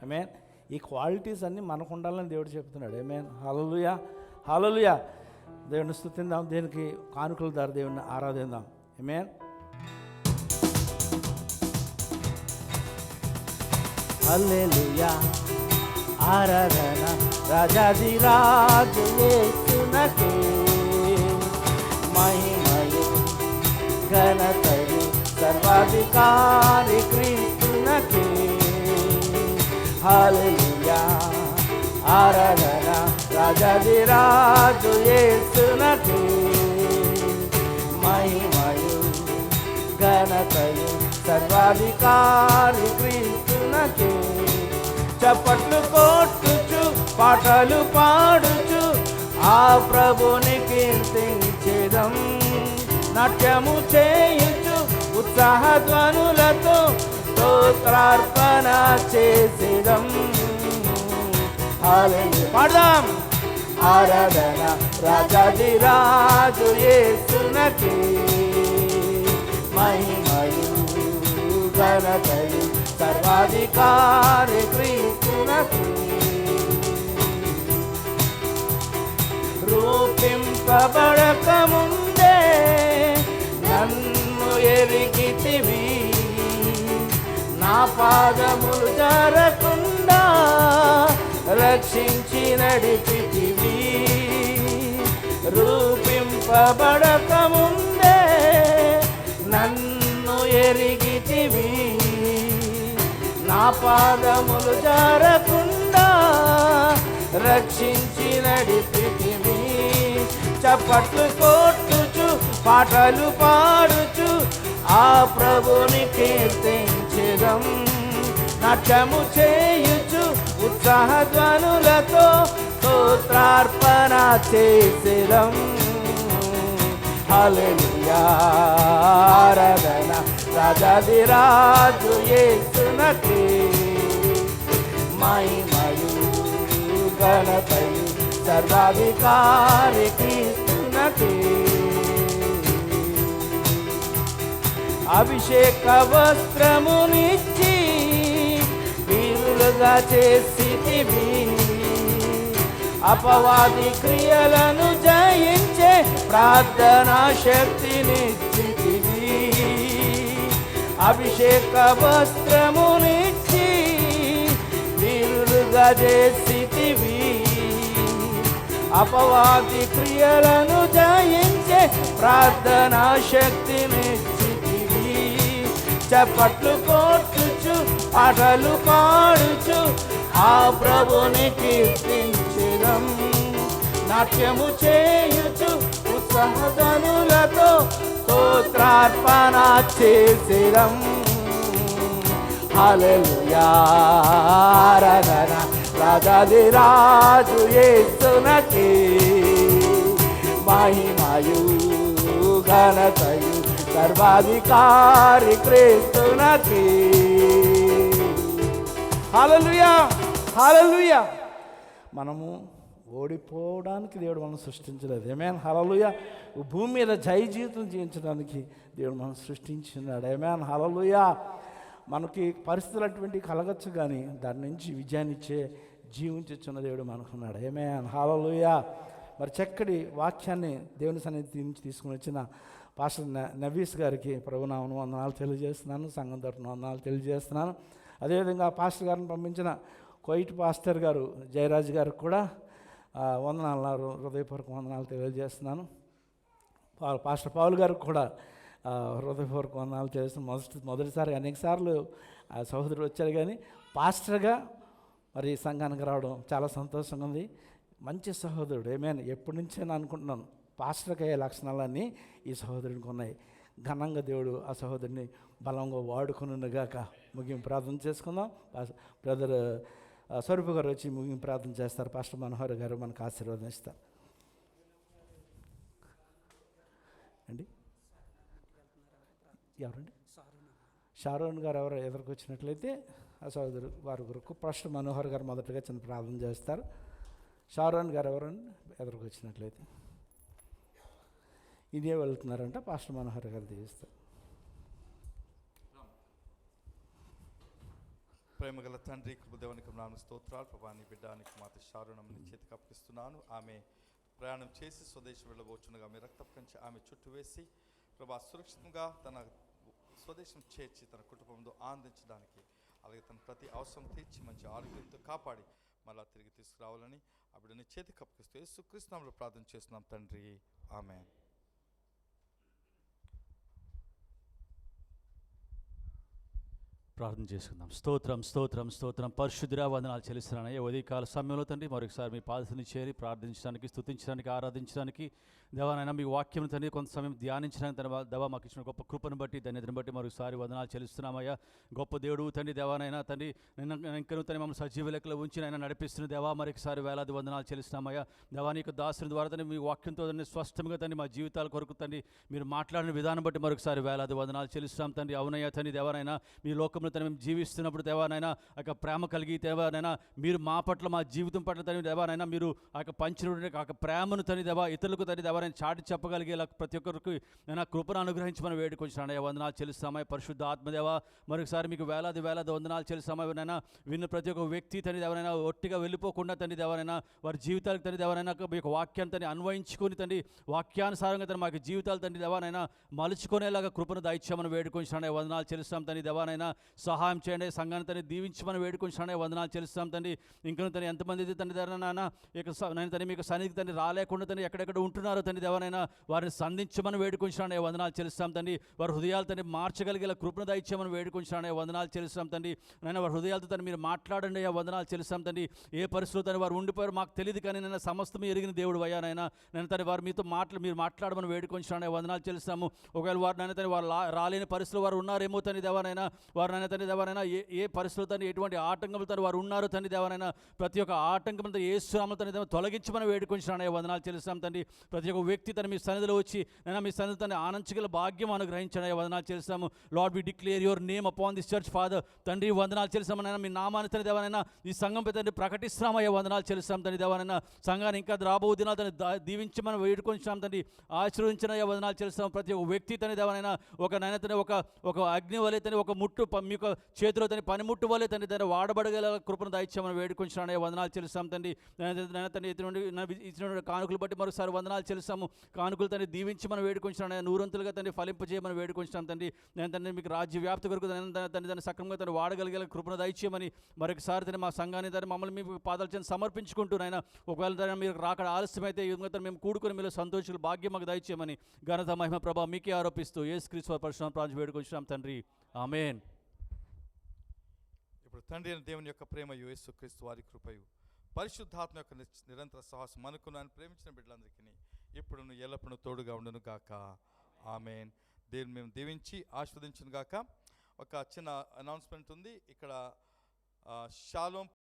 ఆమేన్. ఈ క్వాలిటీస్ అన్నీ మనకు ఉండాలని దేవుడు చెప్తున్నాడు. ఆమేన్. హల్లెలూయా. హల్లెలూయా. దేవుని స్తుతిద్దాం. దేనికి కానుకల ద్వారా దేవుని ఆరాధిద్దాం. ఆమేన్. హల్లెలూయా. ఆరాధన రాజాది రాజు యేసునకే, మహిమయు ఘనతయు సర్వాధికారి క్రీస్తునకే. హల్లెలూయా. ఆరాధన రాజాది రాజు యేసునకే, మహిమయు ఘనతయు సర్వాధికారి క్రీస్తునకే. చప్పట్లు కొట్టుచు పాటలు పాడుచు ఆ ప్రభుని కీర్తించెదం. నాట్యము చేయుచు ఉత్సాహధ్వనులతో స్తోత్రార్పణ చేసేదం. హల్లెలూయా. పాడదాం. ఆరాధన రాజాది రాజు యేసునకే మహిమయు ఘనతయు సర్వాధికారి క్రీస్తునకే రూపింపబడక ముందే నన్ను ఎరిగితివి నా పాదములు జారకుండా రక్షించి నడిపితివి రూపింపబడక ముందే నన్ను ఎరిగితివి నా పాదములు జారకుండా రక్షించి నడిపితివి చప్పట్లు కొట్టుచు పాటలు పాడుచు ఆ ప్రభుని కీర్తించెదం నాట్యము చేయుచు ఉత్సాహధ్వనులతో స్తోత్రార్పణ చేసెదం హల్లెలూయా ఆరాధన రాజాది రాజు యేసునకే మహిమయు ఘనతయు సర్వాధికారి క్రీస్తునకే అభిషేక వస్త్రమునిచ్చి వీరులుగా చేసితివి అపవాది క్రియలను జయించే ప్రార్థనా శక్తినిచ్చితివి అభిషేక వస్త్రమునిచ్చి వీరులుగా చేసితివి అపవాది క్రియలను జయించే ప్రార్థనా శక్తినిచ్చితివి చప్పట్లు కొట్టుచు పాటలు పాడుచు ఆ ప్రభుని కీర్తించెదం నాట్యము చేయుచు ఉత్సాహధ్వనులతో స్తోత్రార్పణ చేసెదం హల్లెలూయా ఆరాధన రాజాది రాజు యేసునకే మహిమయు ఘనతయు సర్వాధికారి క్రీస్తునకే హల్లెలూయా హల్లెలూయా మనము ఓడిపోవడానికి దేవుడు మనం సృష్టించలేదు ఆమేన్ హల్లెలూయా భూమి మీద జయ జీవితం జీవించడానికి దేవుడు మనం సృష్టించినాడు ఆమేన్ హల్లెలూయా మనకి పరిస్థితులు అటువంటి కలగచ్చు కానీ దాని నుంచి విజయాన్ని ఇచ్చే జీవించున్న దేవుడు మనకున్నాడు ఆమేన్ హల్లెలూయా మరి చక్కటి వాక్యాన్ని దేవుని సన్నిధి నుంచి తీసుకుని వచ్చిన పాస్టర్ నవీస్ గారికి ప్రభునామను వందనాలు తెలియజేస్తున్నాను సంఘం తరపున వందనాలు తెలియజేస్తున్నాను అదేవిధంగా పాస్టర్ గారిని పంపించిన కోయిట్ పాస్టర్ గారు జయరాజ్ గారికి కూడా వందనాలు హృదయపూర్వక వందనాలు తెలియజేస్తున్నాను పాస్టర్ పౌల్ గారికి కూడా హృదయపూర్వక వందనాలు తెలియజేస్తున్నాను మొదటిసారి అనేకసార్లు ఆ సహోదరుడు వచ్చారు కానీ పాస్టర్గా మరి ఈ సంఘానికి రావడం చాలా సంతోషంగా ఉంది మంచి సహోదరుడు ఏమైనా ఎప్పటి నుంచే నేను అనుకుంటున్నాను పాస్టర్కి అయ్యే లక్షణాలన్నీ ఈ సహోదరునికి ఉన్నాయి ఘనంగా దేవుడు ఆ సహోదరుని బలంగా వాడుకునుగాక ముగింపు ప్రార్థన చేసుకుందాం బ్రదర్ స్వరూపు గారు వచ్చి ముగింపు ప్రార్థన చేస్తారు పాస్టర్ మనోహర్ గారు మనకు ఆశీర్వాదం ఇస్తారు అండి ఎవరండి షారోన్ గారు ఎవరు ఎదురుకు వచ్చినట్లయితే ఆ సహోదరు వారి గురకు పాస్టర్ మనోహర్ గారు మొదటగా చిన్న ప్రార్థన చేస్తారు షారోన్ గారు ఎవరండి ఎదురుకు వచ్చినట్లయితే ఇదే వెళ్తున్నారంట పాస్టర్ మనోహర్ గారు తీస్తారు ప్రేమగల తండ్రి కృపదేవానికి నాన్న స్తోత్రాలు ప్రభా నీ బిడ్డానికి మాత షారుణం నీ చేతికి అప్పగిస్తున్నాను ఆమె ప్రయాణం చేసి స్వదేశం వెళ్ళబోచుండగా మీ రక్తపు కంచె ఆమె చుట్టూ వేసి ప్రభా సురక్షితంగా తన స్వదేశం చేర్చి తన కుటుంబంతో ఆనందించడానికి అలాగే తన ప్రతి అవసరం తీర్చి మంచి ఆరోగ్యంతో కాపాడి మళ్ళా తిరిగి తీసుకురావాలని ఆ బిడ్డని చేతికి అప్పగిస్తూ యేసుక్రీస్తు నామములో ప్రార్థన చేస్తున్నాం తండ్రి ఆమేన్. ప్రార్థన చేసుకుందాం. స్తోత్రం స్తోత్రం స్తోత్రం పరిశుద్ధుడా వందనాలు చెల్లిస్తున్నాను. ఈ ఉదయకాల సమయంలో తండ్రి మరొకసారి మీ పాదసన్ని చేరి ప్రార్థించడానికి, స్తుతించడానికి, ఆరాధించడానికి దేవానైనా మీ వాక్యం తండ్రి కొంత సమయం ధ్యానించడానికి దేవా మాకు ఇచ్చిన గొప్ప కృపను బట్టి ధన్యతను బట్టి మరొకసారి వందనాలు చెల్లిస్తున్నామయ్యా. గొప్ప దేవుడు తండ్రి దేవానైనా తండ్రి ఇంకను తండ్రి మమ్మల్ని సజీవ లెక్కలో ఉంచి ఆయన నడిపిస్తున్న దేవా మరొకసారి వేలాది వందనాలు చెల్లిస్తున్నామయ్యా. దేవా నీకు దాసుని ద్వారా తండ్రి మీ వాక్యంతో తండ్రి స్పష్టంగా తండ్రి మా జీవితాల కొరకు తండ్రి మీరు మాట్లాడిన విధానం బట్టి మరొకసారి వేలాది వందనాలు చెల్లిస్తున్నాం తండ్రి. అవునయ్యా తండ్రి దేవానైనా మీ లోకంలో లోకంలో తను మేము జీవిస్తున్నప్పుడు దేవానైనా ఆ యొక్క ప్రేమ కలిగి దేవానైనా మీరు మా పట్ల మా జీవితం పట్ల తని దేవానైనా మీరు ఆ యొక్క పంచిన ఆ యొక్క ప్రేమను తని దేవా ఇతరులకు తని దేవానైనా చాటి చెప్పగలిగేలా ప్రతి ఒక్కరికి నేను కృపను అనుగ్రహించి మనం వేడుకొంచున్నాను. వందనాలు చెల్లిస్తామయ్య పరిశుద్ధ ఆత్మదేవ. మరొకసారి మీకు వేలాది వందనాలు చెల్లిస్తామయ్య. నైనా విన్న ప్రతి ఒక్క వ్యక్తి తని దేవనైనా ఒట్టిగా వెళ్ళిపోకుండా తండ్రి దేవనైనా వారి జీవితాలకు తండ్రి దేవనైనా మీ యొక్క వాక్యాన్ని తని అన్వయించుకొని తండ్రి వాక్యానుసారంగా తను మాకు జీవితాలు తండ్రి దేవానైనా మలుచుకునేలాగా కృపను దాయిచ్చామని వేడుకొంచున్నాను. వందనాలు చెల్లిస్తాం తండ్రి దేవానైనా సహాయం చేయండి. సంఘాన్ని తని దీవించమని వేడుకొంచున్నాను. వందనాలు చెల్లిస్తాం తండ్రి. ఇంకా తను ఎంతమంది తండ్రి దేవనైనా ఇక నేను తని మీకు సన్నిధి తండ్రి రాలేకుండా తండ్రి ఎక్కడెక్కడ ఉంటున్నారో తండ్రి దేవనైనా వారిని సంధించమని వేడుకొంచున్నాను. వందనాలు చెల్లిస్తాం తండ్రి. వారి హృదయాలు తండ్రి మార్చగలిగేలా కృపను దాయిచ్చామని వేడుకొంచున్నాను. వందనాలు చెల్లిస్తాం తండ్రి. నేను వారి హృదయాలతో తను మీరు మాట్లాడండి. వందనాలు చెల్లిస్తాం తండ్రి. ఏ పరిస్థితుల్లో వారు ఉండిపోయారు మాకు తెలియదు, కానీ నేను సమస్తం ఎరిగిన దేవుడు అయ్యానైనా నేను తను వారు మీతో మీరు మాట్లాడమని వేడుకొంచున్నాను. వందనాలు చెల్లిస్తాము. ఒకవేళ వారు నన్ను తను వారు రాలేని పరిస్థితులు వారు ఉన్నారేమో తండ్రి దేవనైనా వారు నన్ను తండ్రి దేవనైనా ఏ పరిస్థితులు తను ఎటువంటి ఆటంకములు తను వారు ఉన్నారో తండ్రి దేవనైనా ప్రతి ఒక్క ఆటంకం యేసునామములో తండ్రి దేవ తొలగించమని వేడుకొంచున్నాను. వందనాలు చెల్లిస్తాం తండ్రి. ప్రతి ఒక్క వ్యక్తి తను మీ సన్నిధిలో వచ్చి నేను మీ సన్నిధి తను ఆనందించగల భాగ్యం అనుగ్రహించండి. వందనాలు చెల్లిస్తాము. Lord we declare your name upon this church Father. తండ్రి వందనాలు చెల్లిస్తామనైనా మీ నామాన్ని తండ్రి దేవనైనా ఈ సంఘం తండ్రి ప్రకటిస్తామయ్యా. వందనాలు చెల్లిస్తాం తండ్రి దేవనైనా సంఘాన్ని ఇంకా రాబో దినాలు తను దీవించమని వేడుకొంచున్నాం తండ్రి. ఆశీర్వదించిన వందనాలు చెల్లిస్తాం. ప్రతి ఒక్క వ్యక్తి తని దేవనైనా ఒక నైనా ఒక అగ్ని వలె తని ఒక ముట్టు మీకు చేతిలో తని పనిముట్టు వలె తండ్రి దాన్ని వాడబడగల కృపను దాయిచ్చామని వేడుకొంచున్నాను. వందనాలు చెల్లిస్తాం తండ్రి. తండ్రి ఇచ్చిన కానుకలు బట్టి మరోసారి వందనాలు చెల్లిస్తాము. కానుకలు తండ్రి దీవించి మనం వేడుకొంచున్నాను. నూరంతులుగా తండ్రి ఫలింపజేయమని వేడుకొంచున్నాం తండ్రి. నేను తండ్రి మీకు రాజ్య వ్యాప్తి కొరకు తండ్రి దాన్ని సక్రమంగా తను వాడగలిగే కృపను దయచేయమని మరొకసారి తండ్రి మా సంఘాన్ని తండ్రి మమ్మల్ని మీ పాదాలు చెంది సమర్పించుకుంటున్నాయినా. ఒకవేళ తండ్రి మీరు రాకడ ఆలస్యమైతే ఈ విధంగా మేము కూడుకుని మీలో సంతోషాలు భాగ్యం మాకు దయచేయమని ఘనత మహిమ ప్రభావ మీకే ఆరోపిస్తూ యేసుక్రీస్తు పరిశుద్ధ ప్రార్థన వేడుకొంచున్నాం తండ్రి. ఆమేన్. ఇప్పుడు తండ్రి అయిన దేవుని యొక్క ప్రేమయు యేసుక్రీస్తు వారి కృపయు పరిశుద్ధాత్మ యొక్క నిరంతర సాహసం మనకు నన్ను ప్రేమించిన బిడ్డలందరికీ ఇప్పుడు ఎల్లప్పుడూ తోడుగా ఉండును గాక. ఆమేన్. దేవుని మేము దీవించి ఆస్వాదించును గాక. ఒక చిన్న అనౌన్స్మెంట్ ఉంది ఇక్కడ. షాలోమ్